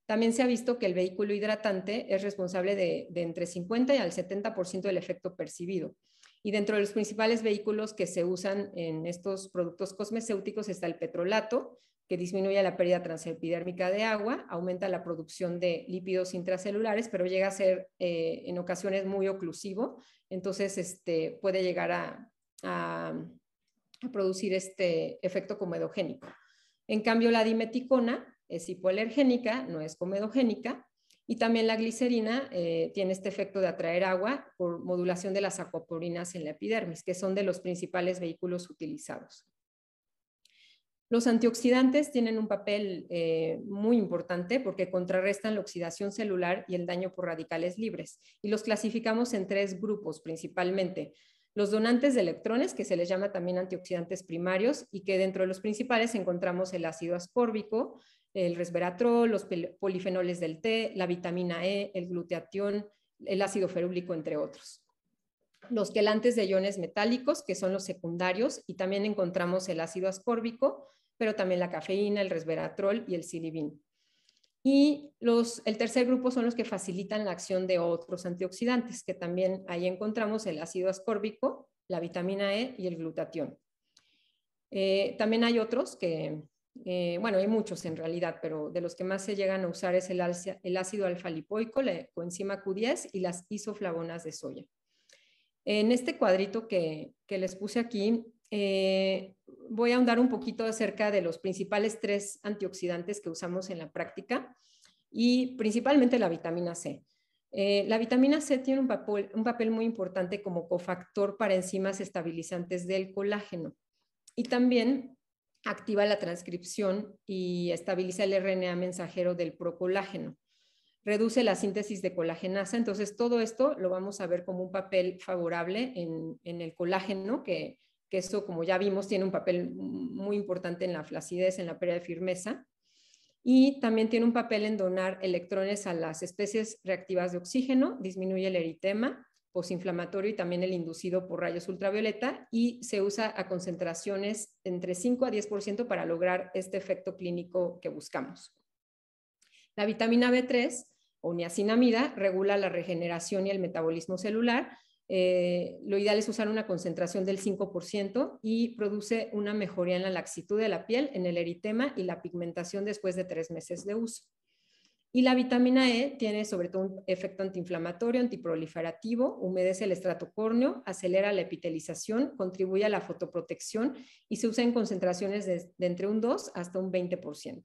También se ha visto que el vehículo hidratante es responsable de entre 50 y al 70% del efecto percibido. Y dentro de los principales vehículos que se usan en estos productos cosmecéuticos está el petrolato, que disminuye la pérdida transepidérmica de agua, aumenta la producción de lípidos intracelulares, pero llega a ser en ocasiones muy oclusivo, entonces puede llegar a producir este efecto comedogénico. En cambio, la dimeticona es hipoalergénica, no es comedogénica, y también la glicerina tiene este efecto de atraer agua por modulación de las aquaporinas en la epidermis, que son de los principales vehículos utilizados. Los antioxidantes tienen un papel muy importante porque contrarrestan la oxidación celular y el daño por radicales libres, y los clasificamos en 3 grupos principalmente. Los donantes de electrones, que se les llama también antioxidantes primarios, y que dentro de los principales encontramos el ácido ascórbico, el resveratrol, los polifenoles del té, la vitamina E, el glutatión, el ácido ferúlico, entre otros. Los quelantes de iones metálicos, que son los secundarios, y también encontramos el ácido ascórbico, pero también la cafeína, el resveratrol y el silibín. Y el tercer grupo son los que facilitan la acción de otros antioxidantes, que también ahí encontramos el ácido ascórbico, la vitamina E y el glutatión. También hay otros que, hay muchos en realidad, pero de los que más se llegan a usar es el ácido alfa-lipoico, la coenzima Q10 y las isoflavonas de soya. En este cuadrito que les puse aquí, voy a ahondar un poquito acerca de los principales 3 antioxidantes que usamos en la práctica y principalmente la vitamina C. La vitamina C tiene un papel muy importante como cofactor para enzimas estabilizantes del colágeno y también activa la transcripción y estabiliza el RNA mensajero del procolágeno. Reduce la síntesis de colagenasa, entonces todo esto lo vamos a ver como un papel favorable en el colágeno, que eso, como ya vimos, tiene un papel muy importante en la flacidez, en la pérdida de firmeza, y también tiene un papel en donar electrones a las especies reactivas de oxígeno, disminuye el eritema postinflamatorio y también el inducido por rayos ultravioleta, y se usa a concentraciones entre 5 a 10% para lograr este efecto clínico que buscamos. La vitamina B3 o niacinamida regula la regeneración y el metabolismo celular. Lo ideal es usar una concentración del 5% y produce una mejoría en la laxitud de la piel, en el eritema y la pigmentación después de 3 meses de uso. Y la vitamina E tiene sobre todo un efecto antiinflamatorio, antiproliferativo, humedece el estrato córneo, acelera la epitelización, contribuye a la fotoprotección y se usa en concentraciones de entre un 2 hasta un 20%.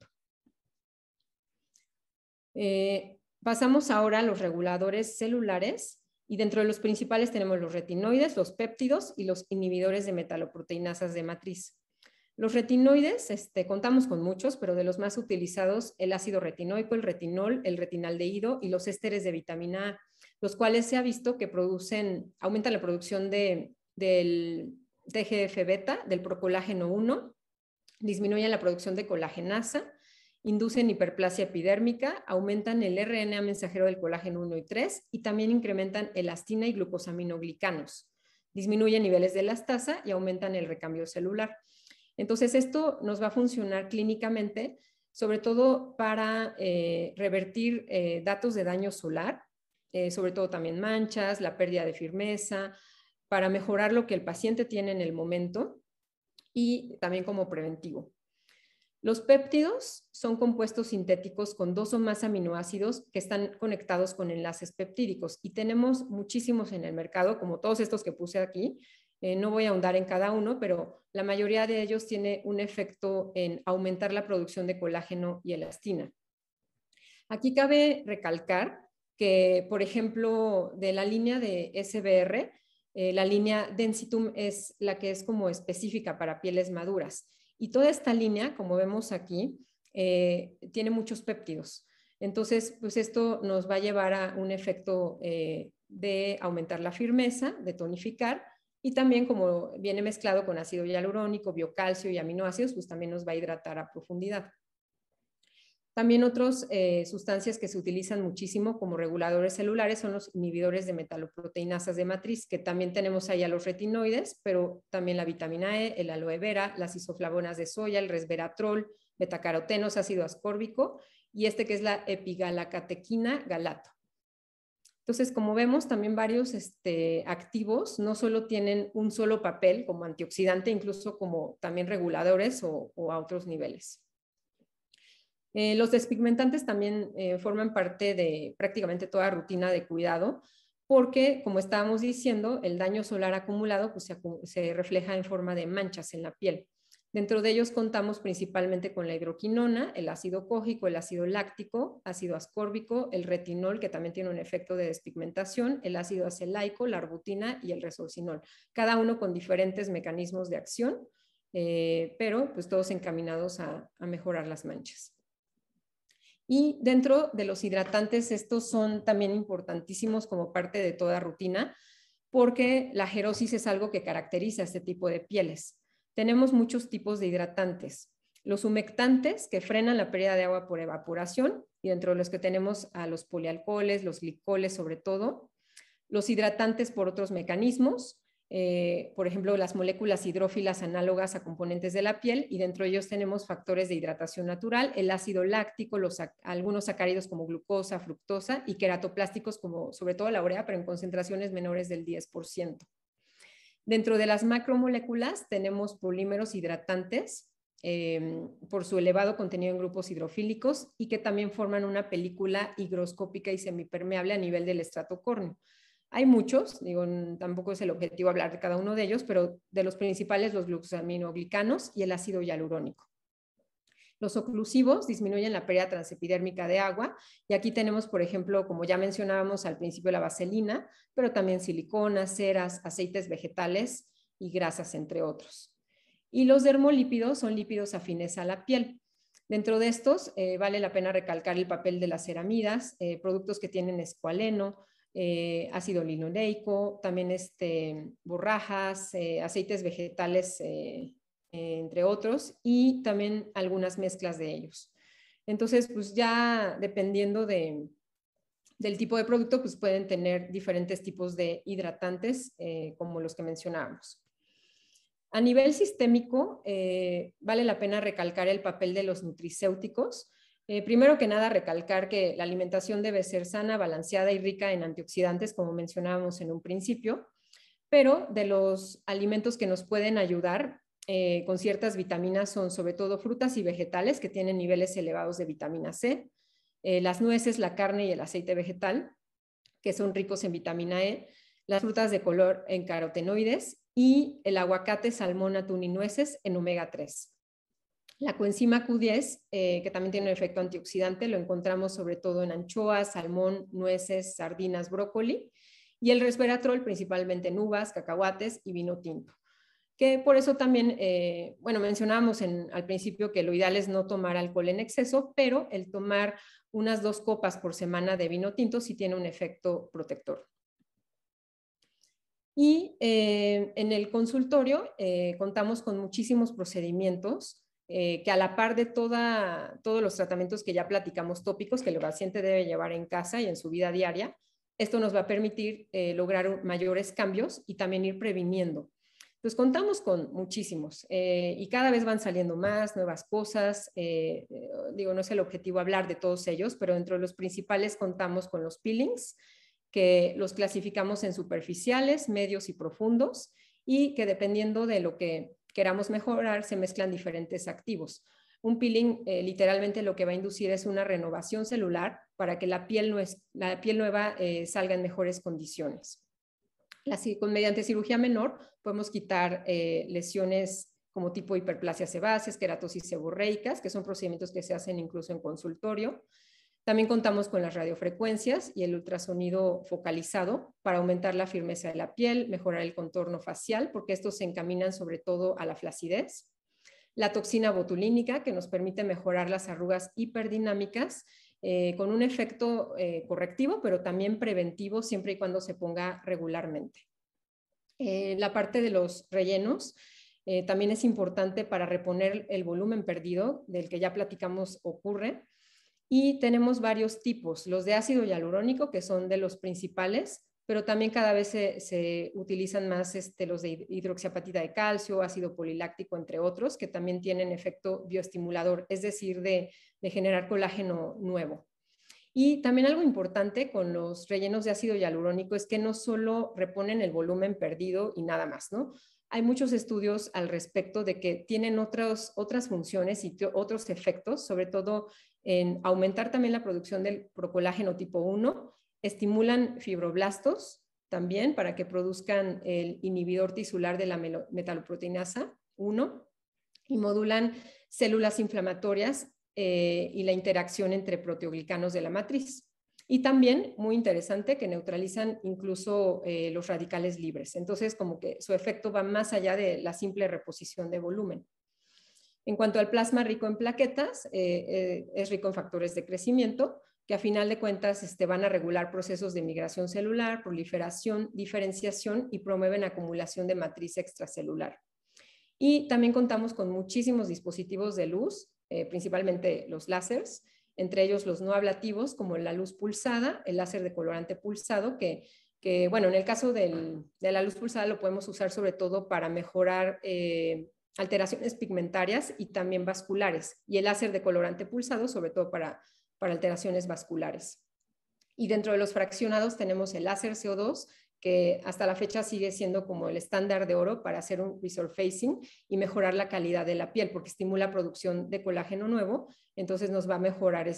Pasamos ahora a los reguladores celulares y dentro de los principales tenemos los retinoides, los péptidos y los inhibidores de metaloproteinasas de matriz. Los retinoides, contamos con muchos, pero de los más utilizados, el ácido retinoico, el retinol, el retinaldehído y los ésteres de vitamina A, los cuales se ha visto que aumentan la producción del TGF-beta, del procolágeno 1, disminuyen la producción de colagenasa, inducen hiperplasia epidérmica, aumentan el RNA mensajero del colágeno 1 y 3 y también incrementan elastina y glucosaminoglicanos. Disminuyen niveles de elastasa y aumentan el recambio celular. Entonces, esto nos va a funcionar clínicamente sobre todo para revertir datos de daño solar, sobre todo también manchas, la pérdida de firmeza, para mejorar lo que el paciente tiene en el momento y también como preventivo. Los péptidos son compuestos sintéticos con 2 o más aminoácidos que están conectados con enlaces peptídicos y tenemos muchísimos en el mercado, como todos estos que puse aquí. No voy a ahondar en cada uno, pero la mayoría de ellos tiene un efecto en aumentar la producción de colágeno y elastina. Aquí cabe recalcar que, por ejemplo, de la línea de SBR, la línea Densitum es la que es como específica para pieles maduras. Y toda esta línea, como vemos aquí, tiene muchos péptidos. Entonces, pues esto nos va a llevar a un efecto de aumentar la firmeza, de tonificar, y también como viene mezclado con ácido hialurónico, biocalcio y aminoácidos, pues también nos va a hidratar a profundidad. También otras sustancias que se utilizan muchísimo como reguladores celulares son los inhibidores de metaloproteinasas de matriz, que también tenemos ahí a los retinoides, pero también la vitamina E, el aloe vera, las isoflavonas de soya, el resveratrol, betacarotenos, ácido ascórbico, y este que es la epigalacatequina galato. Entonces, como vemos, también varios activos no solo tienen un solo papel como antioxidante, incluso como también reguladores o a otros niveles. Los despigmentantes también forman parte de prácticamente toda rutina de cuidado, porque, como estábamos diciendo, el daño solar acumulado pues, se refleja en forma de manchas en la piel. Dentro de ellos contamos principalmente con la hidroquinona, el ácido cógico, el ácido láctico, ácido ascórbico, el retinol, que también tiene un efecto de despigmentación, el ácido acelaico, la arbutina y el resorcinol, cada uno con diferentes mecanismos de acción, pero pues todos encaminados a mejorar las manchas. Y dentro de los hidratantes, estos son también importantísimos como parte de toda rutina, porque la xerosis es algo que caracteriza este tipo de pieles. Tenemos muchos tipos de hidratantes. Los humectantes, que frenan la pérdida de agua por evaporación, y dentro de los que tenemos a los polialcoholes, los glicoles sobre todo. Los hidratantes por otros mecanismos, por ejemplo, las moléculas hidrófilas análogas a componentes de la piel, y dentro de ellos tenemos factores de hidratación natural, el ácido láctico, algunos sacáridos como glucosa, fructosa, y queratoplásticos como sobre todo la urea, pero en concentraciones menores del 10%. Dentro de las macromoléculas tenemos polímeros hidratantes por su elevado contenido en grupos hidrofílicos y que también forman una película higroscópica y semipermeable a nivel del estrato córneo. Hay muchos, digo, tampoco es el objetivo hablar de cada uno de ellos, pero de los principales, los glucosaminoglicanos y el ácido hialurónico. Los oclusivos disminuyen la pérdida transepidérmica de agua, y aquí tenemos, por ejemplo, como ya mencionábamos al principio, la vaselina, pero también siliconas, ceras, aceites vegetales y grasas, entre otros. Y los dermolípidos son lípidos afines a la piel. Dentro de estos, vale la pena recalcar el papel de las ceramidas, productos que tienen escualeno, ácido linoleico, también borrajas, aceites vegetales, entre otros, y también algunas mezclas de ellos. Entonces, pues ya dependiendo del tipo de producto, pues pueden tener diferentes tipos de hidratantes, como los que mencionábamos. A nivel sistémico, vale la pena recalcar el papel de los nutricéuticos. Primero que nada, recalcar que la alimentación debe ser sana, balanceada y rica en antioxidantes, como mencionábamos en un principio, pero de los alimentos que nos pueden ayudar con ciertas vitaminas son sobre todo frutas y vegetales que tienen niveles elevados de vitamina C, las nueces, la carne y el aceite vegetal, que son ricos en vitamina E, las frutas de color en carotenoides y el aguacate, salmón, atún y nueces en omega 3. La coenzima Q10, que también tiene un efecto antioxidante, lo encontramos sobre todo en anchoas, salmón, nueces, sardinas, brócoli, y el resveratrol principalmente en uvas, cacahuates y vino tinto. Que por eso también, bueno, mencionábamos al principio que lo ideal es no tomar alcohol en exceso, pero el tomar unas 2 copas por semana de vino tinto sí tiene un efecto protector. Y en el consultorio contamos con muchísimos procedimientos que a la par de todos los tratamientos que ya platicamos tópicos que el paciente debe llevar en casa y en su vida diaria, esto nos va a permitir lograr mayores cambios y también ir previniendo. Pues contamos con muchísimos y cada vez van saliendo más, nuevas cosas. Digo, no es el objetivo hablar de todos ellos, pero entre los principales contamos con los peelings, que los clasificamos en superficiales, medios y profundos, y que dependiendo de lo que queramos mejorar, se mezclan diferentes activos. Un peeling literalmente lo que va a inducir es una renovación celular para que la piel nueva salga en mejores condiciones. Mediante cirugía menor podemos quitar lesiones como tipo hiperplasia sebáceas, queratosis seborreicas, que son procedimientos que se hacen incluso en consultorio. También contamos con las radiofrecuencias y el ultrasonido focalizado para aumentar la firmeza de la piel, mejorar el contorno facial, porque estos se encaminan sobre todo a la flacidez. La toxina botulínica, que nos permite mejorar las arrugas hiperdinámicas, con un efecto correctivo, pero también preventivo, siempre y cuando se ponga regularmente. La parte de los rellenos también es importante para reponer el volumen perdido, del que ya platicamos ocurre. Y tenemos varios tipos, los de ácido hialurónico, que son de los principales, pero también cada vez se utilizan más los de hidroxiapatita de calcio, ácido poliláctico, entre otros, que también tienen efecto bioestimulador, es decir, de generar colágeno nuevo. Y también algo importante con los rellenos de ácido hialurónico es que no solo reponen el volumen perdido y nada más, ¿no? Hay muchos estudios al respecto de que tienen otras funciones y otros efectos, sobre todo en aumentar también la producción del procolágeno tipo 1, estimulan fibroblastos también para que produzcan el inhibidor tisular de la metaloproteinasa 1 y modulan células inflamatorias y la interacción entre proteoglicanos de la matriz. Y también, muy interesante, que neutralizan incluso los radicales libres. Entonces, como que su efecto va más allá de la simple reposición de volumen. En cuanto al plasma rico en plaquetas, es rico en factores de crecimiento, que a final de cuentas van a regular procesos de migración celular, proliferación, diferenciación y promueven acumulación de matriz extracelular. Y también contamos con muchísimos dispositivos de luz, principalmente los láseres, entre ellos los no ablativos, como la luz pulsada, el láser de colorante pulsado, que bueno, en el caso de la luz pulsada lo podemos usar sobre todo para mejorar alteraciones pigmentarias y también vasculares, y el láser de colorante pulsado sobre todo para alteraciones vasculares. Y dentro de los fraccionados tenemos el láser CO2, que hasta la fecha sigue siendo como el estándar de oro para hacer un resurfacing y mejorar la calidad de la piel, porque estimula producción de colágeno nuevo, entonces nos va a mejorar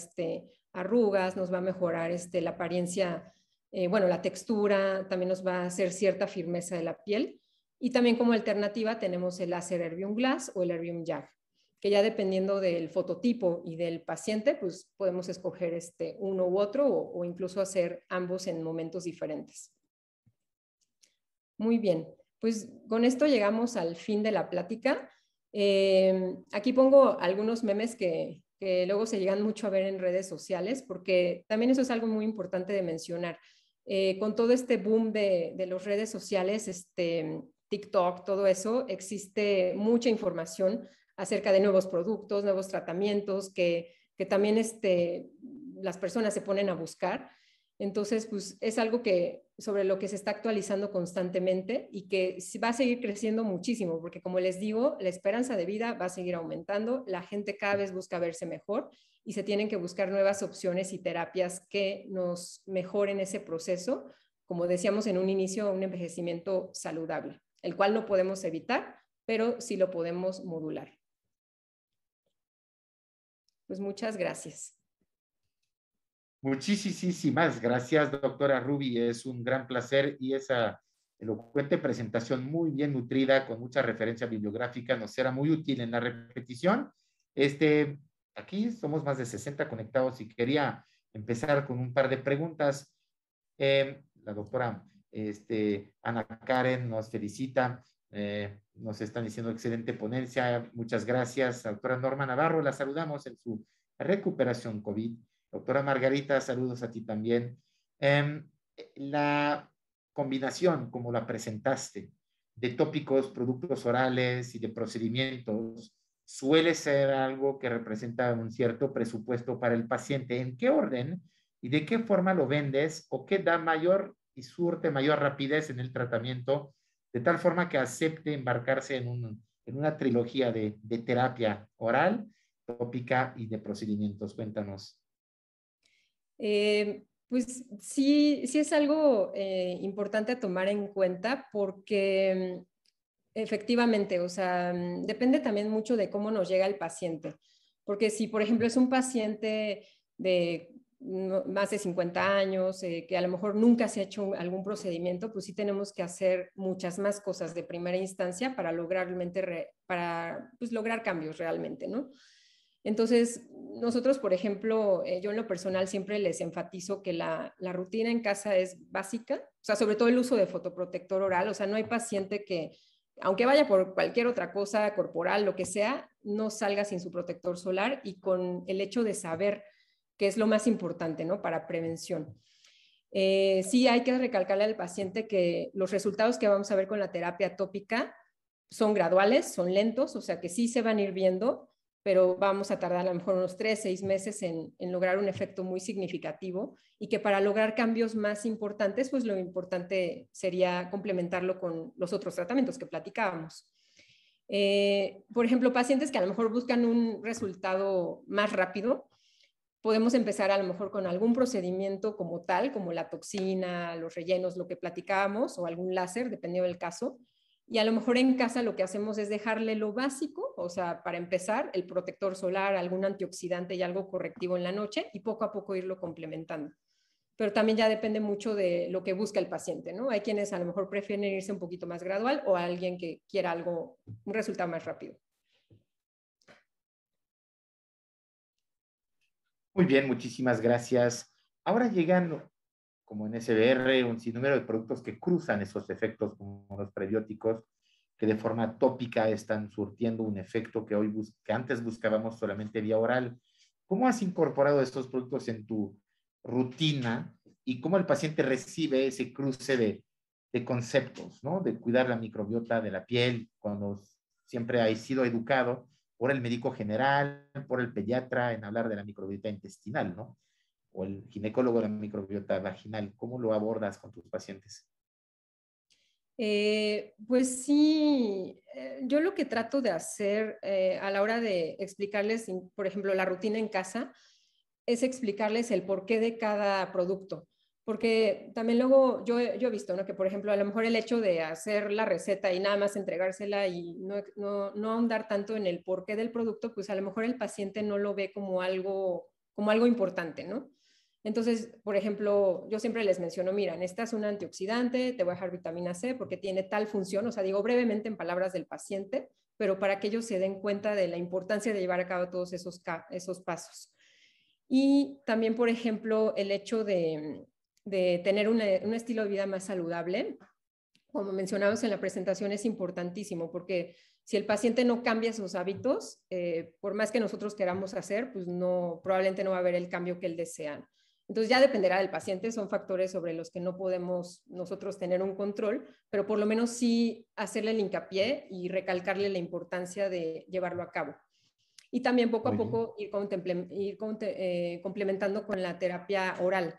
arrugas, nos va a mejorar la apariencia, bueno, la textura, también nos va a hacer cierta firmeza de la piel. Y también como alternativa tenemos el láser Erbium Glass o el Erbium YAG, que ya dependiendo del fototipo y del paciente, pues podemos escoger uno u otro o incluso hacer ambos en momentos diferentes. Muy bien, pues con esto llegamos al fin de la plática. Aquí pongo algunos memes que luego se llegan mucho a ver en redes sociales, porque también eso es algo muy importante de mencionar. Con todo este boom de las redes sociales, TikTok, todo eso, existe mucha información acerca de nuevos productos, nuevos tratamientos que también las personas se ponen a buscar. Entonces, pues es algo sobre lo que se está actualizando constantemente y que va a seguir creciendo muchísimo, porque como les digo, la esperanza de vida va a seguir aumentando, la gente cada vez busca verse mejor y se tienen que buscar nuevas opciones y terapias que nos mejoren ese proceso, como decíamos en un inicio, un envejecimiento saludable, el cual no podemos evitar, pero sí lo podemos modular. Pues muchas gracias. Muchísimas gracias, doctora Ruby. Es un gran placer y esa elocuente presentación muy bien nutrida, con mucha referencia bibliográfica, nos será muy útil en la repetición. Aquí somos más de 60 conectados y quería empezar con un par de preguntas. La doctora Ana Karen nos felicita, nos están diciendo excelente ponencia, muchas gracias. Doctora Norma Navarro, la saludamos en su recuperación COVID. Doctora Margarita, saludos a ti también. La combinación, como la presentaste, de tópicos, productos orales y de procedimientos, suele ser algo que representa un cierto presupuesto para el paciente. ¿En qué orden y de qué forma lo vendes o qué da mayor y surte mayor rapidez en el tratamiento de tal forma que acepte embarcarse en una trilogía de terapia oral, tópica y de procedimientos. Cuéntanos. Pues sí, sí es algo importante a tomar en cuenta porque efectivamente, o sea, depende también mucho de cómo nos llega el paciente. Porque si, por ejemplo, es un paciente de más de 50 años, que a lo mejor nunca se ha hecho algún procedimiento, pues sí tenemos que hacer muchas más cosas de primera instancia para lograr, para, pues, lograr cambios realmente, ¿no? Entonces, nosotros, por ejemplo, yo en lo personal siempre les enfatizo que la rutina en casa es básica, o sea, sobre todo el uso de fotoprotector oral, o sea, no hay paciente que, aunque vaya por cualquier otra cosa corporal, lo que sea, no salga sin su protector solar y con el hecho de saber que es lo más importante, ¿no? Para prevención. Sí hay que recalcarle al paciente que los resultados que vamos a ver con la terapia tópica son graduales, son lentos, o sea que sí se van a ir viendo, pero vamos a tardar a lo mejor unos 3, 6 meses en lograr un efecto muy significativo y que para lograr cambios más importantes, pues lo importante sería complementarlo con los otros tratamientos que platicábamos. Por ejemplo, pacientes que a lo mejor buscan un resultado más rápido, podemos empezar a lo mejor con algún procedimiento como tal, como la toxina, los rellenos, lo que platicábamos, o algún láser, dependiendo del caso. Y a lo mejor en casa lo que hacemos es dejarle lo básico, o sea, para empezar, el protector solar, algún antioxidante y algo correctivo en la noche, y poco a poco irlo complementando. Pero también ya depende mucho de lo que busca el paciente, ¿no? Hay quienes a lo mejor prefieren irse un poquito más gradual o alguien que quiera algo, un resultado más rápido. Muy bien, muchísimas gracias. Ahora llegan, como en SBR, un sinnúmero de productos que cruzan esos efectos, como los prebióticos, que de forma tópica están surtiendo un efecto que que antes buscábamos solamente vía oral. ¿Cómo has incorporado estos productos en tu rutina y cómo el paciente recibe ese cruce de conceptos, ¿no? De cuidar la microbiota de la piel, cuando siempre ha sido educado por el médico general, por el pediatra en hablar de la microbiota intestinal, ¿no? O el ginecólogo de la microbiota vaginal. ¿Cómo lo abordas con tus pacientes? Pues sí, yo lo que trato de hacer a la hora de explicarles, por ejemplo, la rutina en casa, es explicarles el porqué de cada producto. Porque también luego yo he visto, ¿no? Que, por ejemplo, a lo mejor el hecho de hacer la receta y nada más entregársela y no ahondar tanto en el porqué del producto, pues a lo mejor el paciente no lo ve como algo importante, ¿no? Entonces, por ejemplo, yo siempre les menciono, mira, necesitas un antioxidante, te voy a dejar vitamina C porque tiene tal función, o sea, digo brevemente en palabras del paciente, pero para que ellos se den cuenta de la importancia de llevar a cabo todos esos pasos. Y también, por ejemplo, el hecho de tener un estilo de vida más saludable, como mencionamos en la presentación, es importantísimo porque si el paciente no cambia sus hábitos, por más que nosotros queramos hacer, pues no, probablemente no va a haber el cambio que él desea. Entonces ya dependerá del paciente, son factores sobre los que no podemos nosotros tener un control, pero por lo menos sí hacerle el hincapié y recalcarle la importancia de llevarlo a cabo. Y también poco a Muy bien. poco ir complementando con la terapia oral.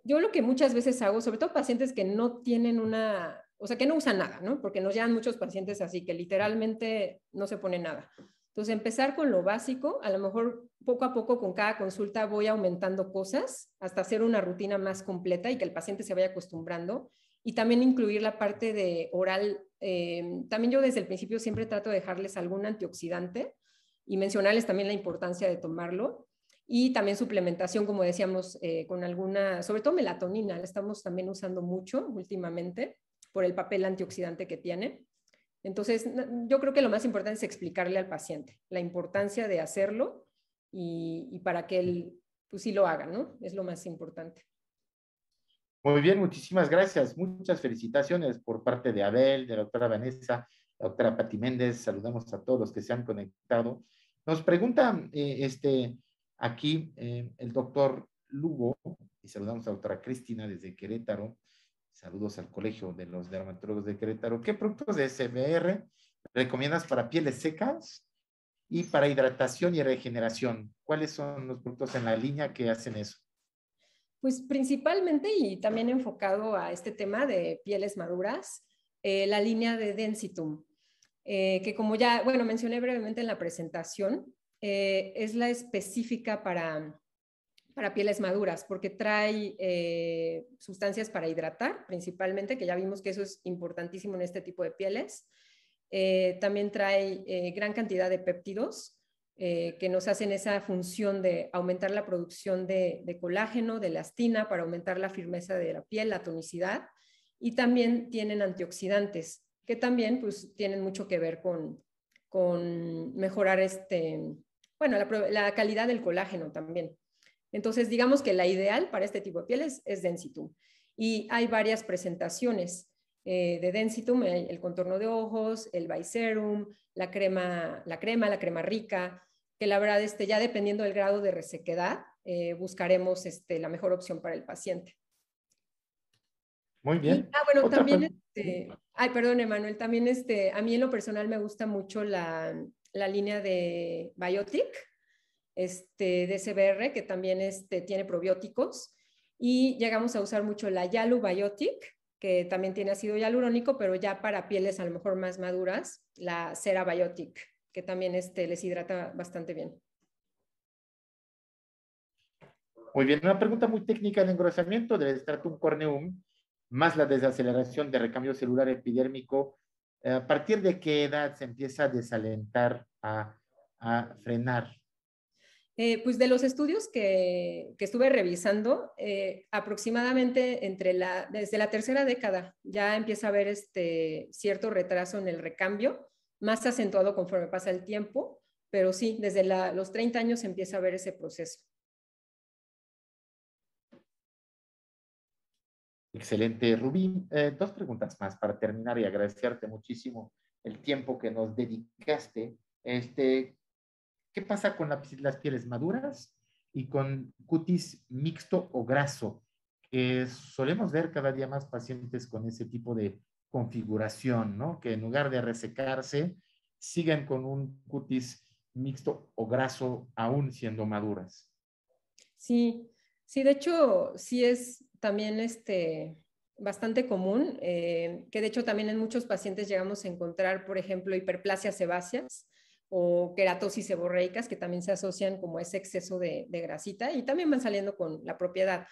Yo lo que muchas veces hago, sobre todo pacientes que no tienen o sea, que no usan nada, ¿no? Porque nos llegan muchos pacientes así, que literalmente no se pone nada. Entonces, empezar con lo básico, a lo mejor poco a poco con cada consulta voy aumentando cosas hasta hacer una rutina más completa y que el paciente se vaya acostumbrando. Y también incluir la parte de oral. También yo desde el principio siempre trato de dejarles algún antioxidante y mencionarles también la importancia de tomarlo. Y también suplementación, como decíamos, con alguna, sobre todo melatonina, la estamos también usando mucho últimamente por el papel antioxidante que tiene. Entonces, yo creo que lo más importante es explicarle al paciente la importancia de hacerlo y para que él, pues sí lo haga, ¿no? Es lo más importante. Muy bien, muchísimas gracias. Muchas felicitaciones por parte de Abel, de la doctora Vanessa, la doctora Pati Méndez. Saludamos a todos los que se han conectado. Nos pregunta aquí el doctor Lugo, y saludamos a la doctora Cristina desde Querétaro. Saludos al Colegio de los Dermatólogos de Querétaro. ¿Qué productos de SBR recomiendas para pieles secas y para hidratación y regeneración? ¿Cuáles son los productos en la línea que hacen eso? Pues principalmente y también enfocado a este tema de pieles maduras, la línea de Densitum, que como ya, bueno, mencioné brevemente en la presentación, es la específica para pieles maduras, porque trae sustancias para hidratar, principalmente, que ya vimos que eso es importantísimo en este tipo de pieles. También trae gran cantidad de péptidos que nos hacen esa función de aumentar la producción de colágeno, de elastina, para aumentar la firmeza de la piel, la tonicidad. Y también tienen antioxidantes, que también pues, tienen mucho que ver con mejorar bueno, la calidad del colágeno también. Entonces, digamos que la ideal para este tipo de pieles es Densitum. Y hay varias presentaciones de Densitum, el contorno de ojos, el Biserum, la crema rica, que la verdad, ya dependiendo del grado de resequedad, buscaremos la mejor opción para el paciente. Muy bien. Bueno, también, ay, perdón, Emanuel, también a mí en lo personal me gusta mucho la línea de Biotic, de SBR, que también tiene probióticos, y llegamos a usar mucho la Yalu Biotic, que también tiene ácido hialurónico, pero ya para pieles a lo mejor más maduras, la Cera Biotic, que también les hidrata bastante bien. Muy bien, una pregunta muy técnica. El engrosamiento del stratum corneum más la desaceleración de recambio celular epidérmico, ¿a partir de qué edad se empieza a desalentar, a frenar? Pues de los estudios que estuve revisando, aproximadamente desde la tercera década ya empieza a haber cierto retraso en el recambio, más acentuado conforme pasa el tiempo, pero sí, desde los 30 años empieza a ver ese proceso. Excelente, Rubí. Dos preguntas más para terminar y agradecerte muchísimo el tiempo que nos dedicaste. ¿Qué pasa con las pieles maduras y con cutis mixto o graso? Que solemos ver cada día más pacientes con ese tipo de configuración, ¿no? Que en lugar de resecarse, siguen con un cutis mixto o graso aún siendo maduras. Sí, sí, de hecho, sí es también bastante común, que de hecho también en muchos pacientes llegamos a encontrar, por ejemplo, hiperplasias sebáceas o queratosis seborreicas, que también se asocian como ese exceso de grasita y también van saliendo con la propiedad.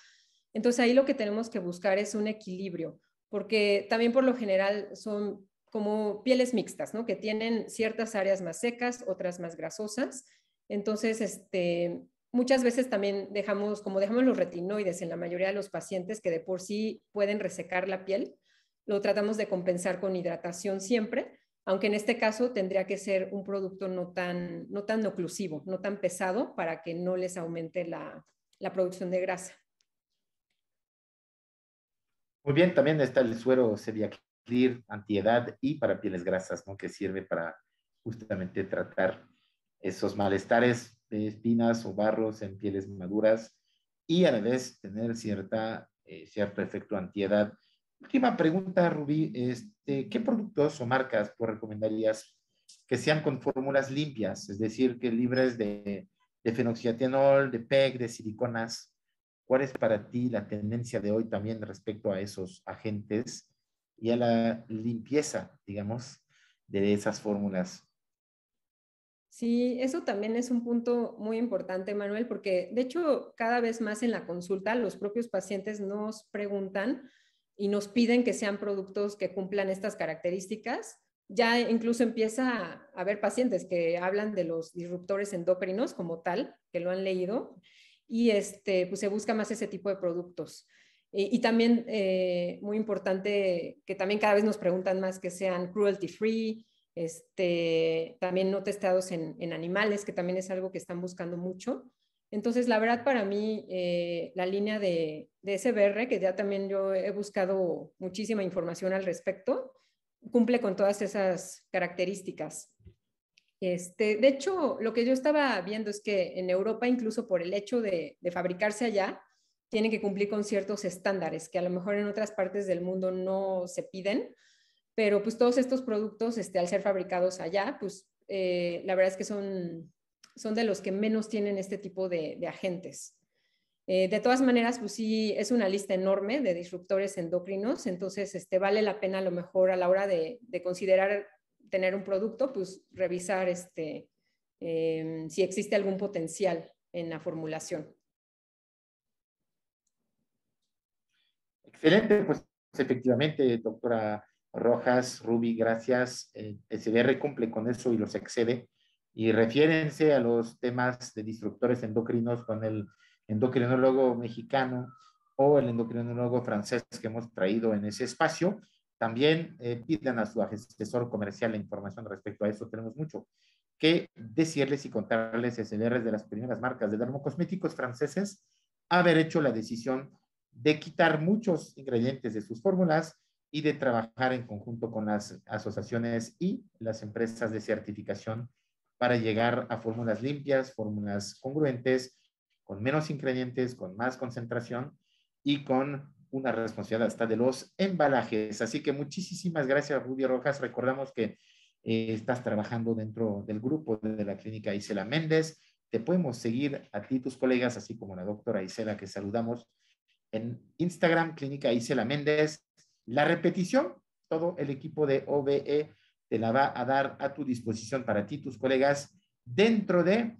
Entonces ahí lo que tenemos que buscar es un equilibrio, porque también por lo general son como pieles mixtas, ¿no? Que tienen ciertas áreas más secas, otras más grasosas. Entonces, muchas veces también dejamos los retinoides en la mayoría de los pacientes que de por sí pueden resecar la piel, lo tratamos de compensar con hidratación siempre, aunque en este caso tendría que ser un producto no tan oclusivo, no tan pesado para que no les aumente la producción de grasa. Muy bien, también está el suero Ceviaclir antiedad y para pieles grasas, ¿no? Que sirve para justamente tratar esos malestares de espinas o barros en pieles maduras y a la vez tener cierto efecto antiedad. Última pregunta, Rubí, ¿qué productos o marcas tú recomendarías que sean con fórmulas limpias? Es decir, que libres de fenoxiatinol, de PEG, de siliconas. ¿Cuál es para ti la tendencia de hoy también respecto a esos agentes y a la limpieza, digamos, de esas fórmulas? Sí, eso también es un punto muy importante, Manuel, porque de hecho cada vez más en la consulta los propios pacientes nos preguntan y nos piden que sean productos que cumplan estas características. Ya incluso empieza a haber pacientes que hablan de los disruptores endocrinos como tal, que lo han leído, y pues se busca más ese tipo de productos. Y también muy importante que también cada vez nos preguntan más que sean cruelty free, también no testados en animales, que también es algo que están buscando mucho. Entonces, la verdad para mí, la línea de SBR, que ya también yo he buscado muchísima información al respecto, cumple con todas esas características. De hecho, lo que yo estaba viendo es que en Europa, incluso por el hecho de fabricarse allá, tienen que cumplir con ciertos estándares que a lo mejor en otras partes del mundo no se piden, pero pues todos estos productos, al ser fabricados allá, pues la verdad es que son de los que menos tienen este tipo de agentes. De todas maneras, pues sí, es una lista enorme de disruptores endocrinos, entonces vale la pena a lo mejor a la hora de considerar tener un producto, pues revisar si existe algún potencial en la formulación. Excelente, pues efectivamente, doctora Rojas, Ruby, gracias. SBR cumple con eso y los excede. Y refiérense a los temas de disruptores endocrinos con el endocrinólogo mexicano o el endocrinólogo francés que hemos traído en ese espacio. También pidan a su asesor comercial la información respecto a eso. Tenemos mucho que decirles y contarles. SBR es de las primeras marcas de dermocosméticos franceses a haber hecho la decisión de quitar muchos ingredientes de sus fórmulas y de trabajar en conjunto con las asociaciones y las empresas de certificación para llegar a fórmulas limpias, fórmulas congruentes, con menos ingredientes, con más concentración y con una responsabilidad hasta de los embalajes. Así que muchísimas gracias, Ruby Rojas. Recordamos que estás trabajando dentro del grupo de la clínica Isela Méndez. Te podemos seguir a ti, tus colegas, así como la doctora Isela, que saludamos, en Instagram, Clínica Isela Méndez. La repetición, todo el equipo de OBE te la va a dar a tu disposición para ti, tus colegas, dentro de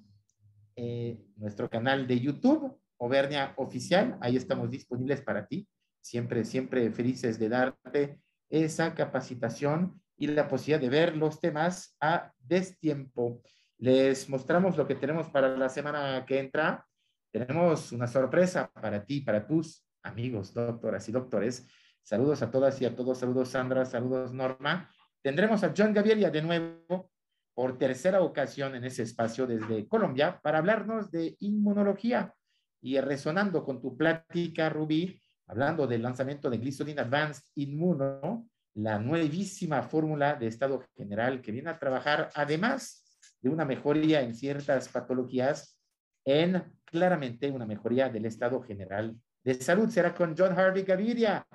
nuestro canal de YouTube, Obernia Oficial. Ahí estamos disponibles para ti. Siempre, siempre felices de darte esa capacitación y la posibilidad de ver los temas a destiempo. Les mostramos lo que tenemos para la semana que entra. Tenemos una sorpresa para ti, para tus amigos, doctoras y doctores. Saludos a todas y a todos. Saludos, Sandra. Saludos, Norma. Tendremos a John Gaviria de nuevo por tercera ocasión en ese espacio desde Colombia para hablarnos de inmunología. Y resonando con tu plática, Rubí, hablando del lanzamiento de Glycerin Advanced Inmuno, la nuevísima fórmula de estado general que viene a trabajar, además de una mejoría en ciertas patologías, en claramente una mejoría del estado general de salud. Será con John Harvey Gaviria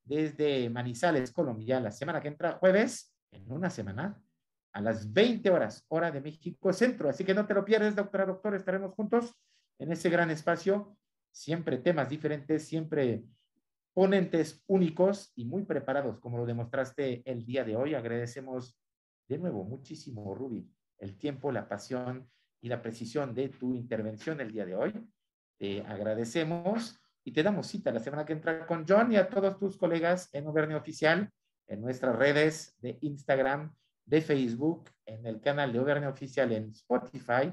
desde Manizales, Colombia, la semana que entra, jueves, en una semana, a las 20 horas, hora de México Centro. Así que no te lo pierdes, doctora, doctor. Estaremos juntos en ese gran espacio. Siempre temas diferentes, siempre ponentes únicos y muy preparados, como lo demostraste el día de hoy. Agradecemos de nuevo muchísimo, Ruby, el tiempo, la pasión y la precisión de tu intervención el día de hoy. Te agradecemos y te damos cita la semana que entra con John y a todos tus colegas en Obernia Oficial, en nuestras redes de Instagram, de Facebook, en el canal de Obernia Oficial en Spotify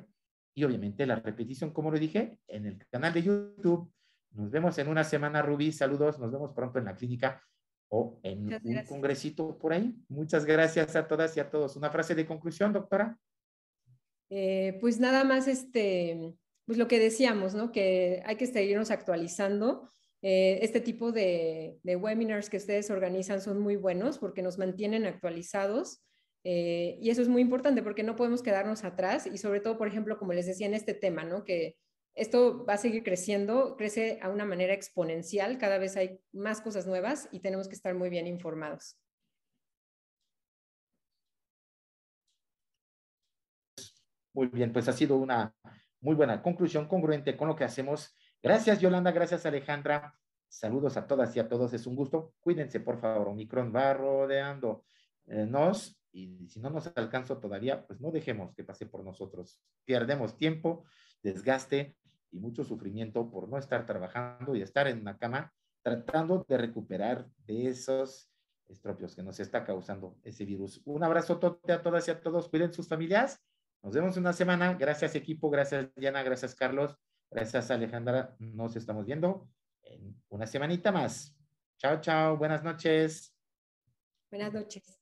y obviamente la repetición, como lo dije, en el canal de YouTube. Nos vemos en una semana, Rubí. Saludos, nos vemos pronto en la clínica o en un congresito por ahí. Muchas gracias a todas y a todos. Una frase de conclusión, doctora. Pues nada más, pues lo que decíamos, ¿no? Que hay que seguirnos actualizando. Este tipo de webinars que ustedes organizan son muy buenos porque nos mantienen actualizados. Y eso es muy importante porque no podemos quedarnos atrás y sobre todo, por ejemplo, como les decía en este tema, ¿no? Que esto va a seguir creciendo, crece a una manera exponencial, cada vez hay más cosas nuevas y tenemos que estar muy bien informados. Muy bien, pues ha sido una muy buena conclusión, congruente con lo que hacemos. Gracias, Yolanda, gracias, Alejandra. Saludos a todas y a todos, es un gusto. Cuídense, por favor, Omicron va rodeando nos y si no nos alcanzó todavía, pues no dejemos que pase por nosotros. Perdemos tiempo, desgaste y mucho sufrimiento por no estar trabajando y estar en una cama tratando de recuperar de esos estropios que nos está causando ese virus. Un abrazo a todas y a todos, cuiden sus familias. Nos vemos en una semana. Gracias, equipo. Gracias, Diana. Gracias, Carlos. Gracias, Alejandra. Nos estamos viendo en una semanita más. Chao, chao. Buenas noches. Buenas noches.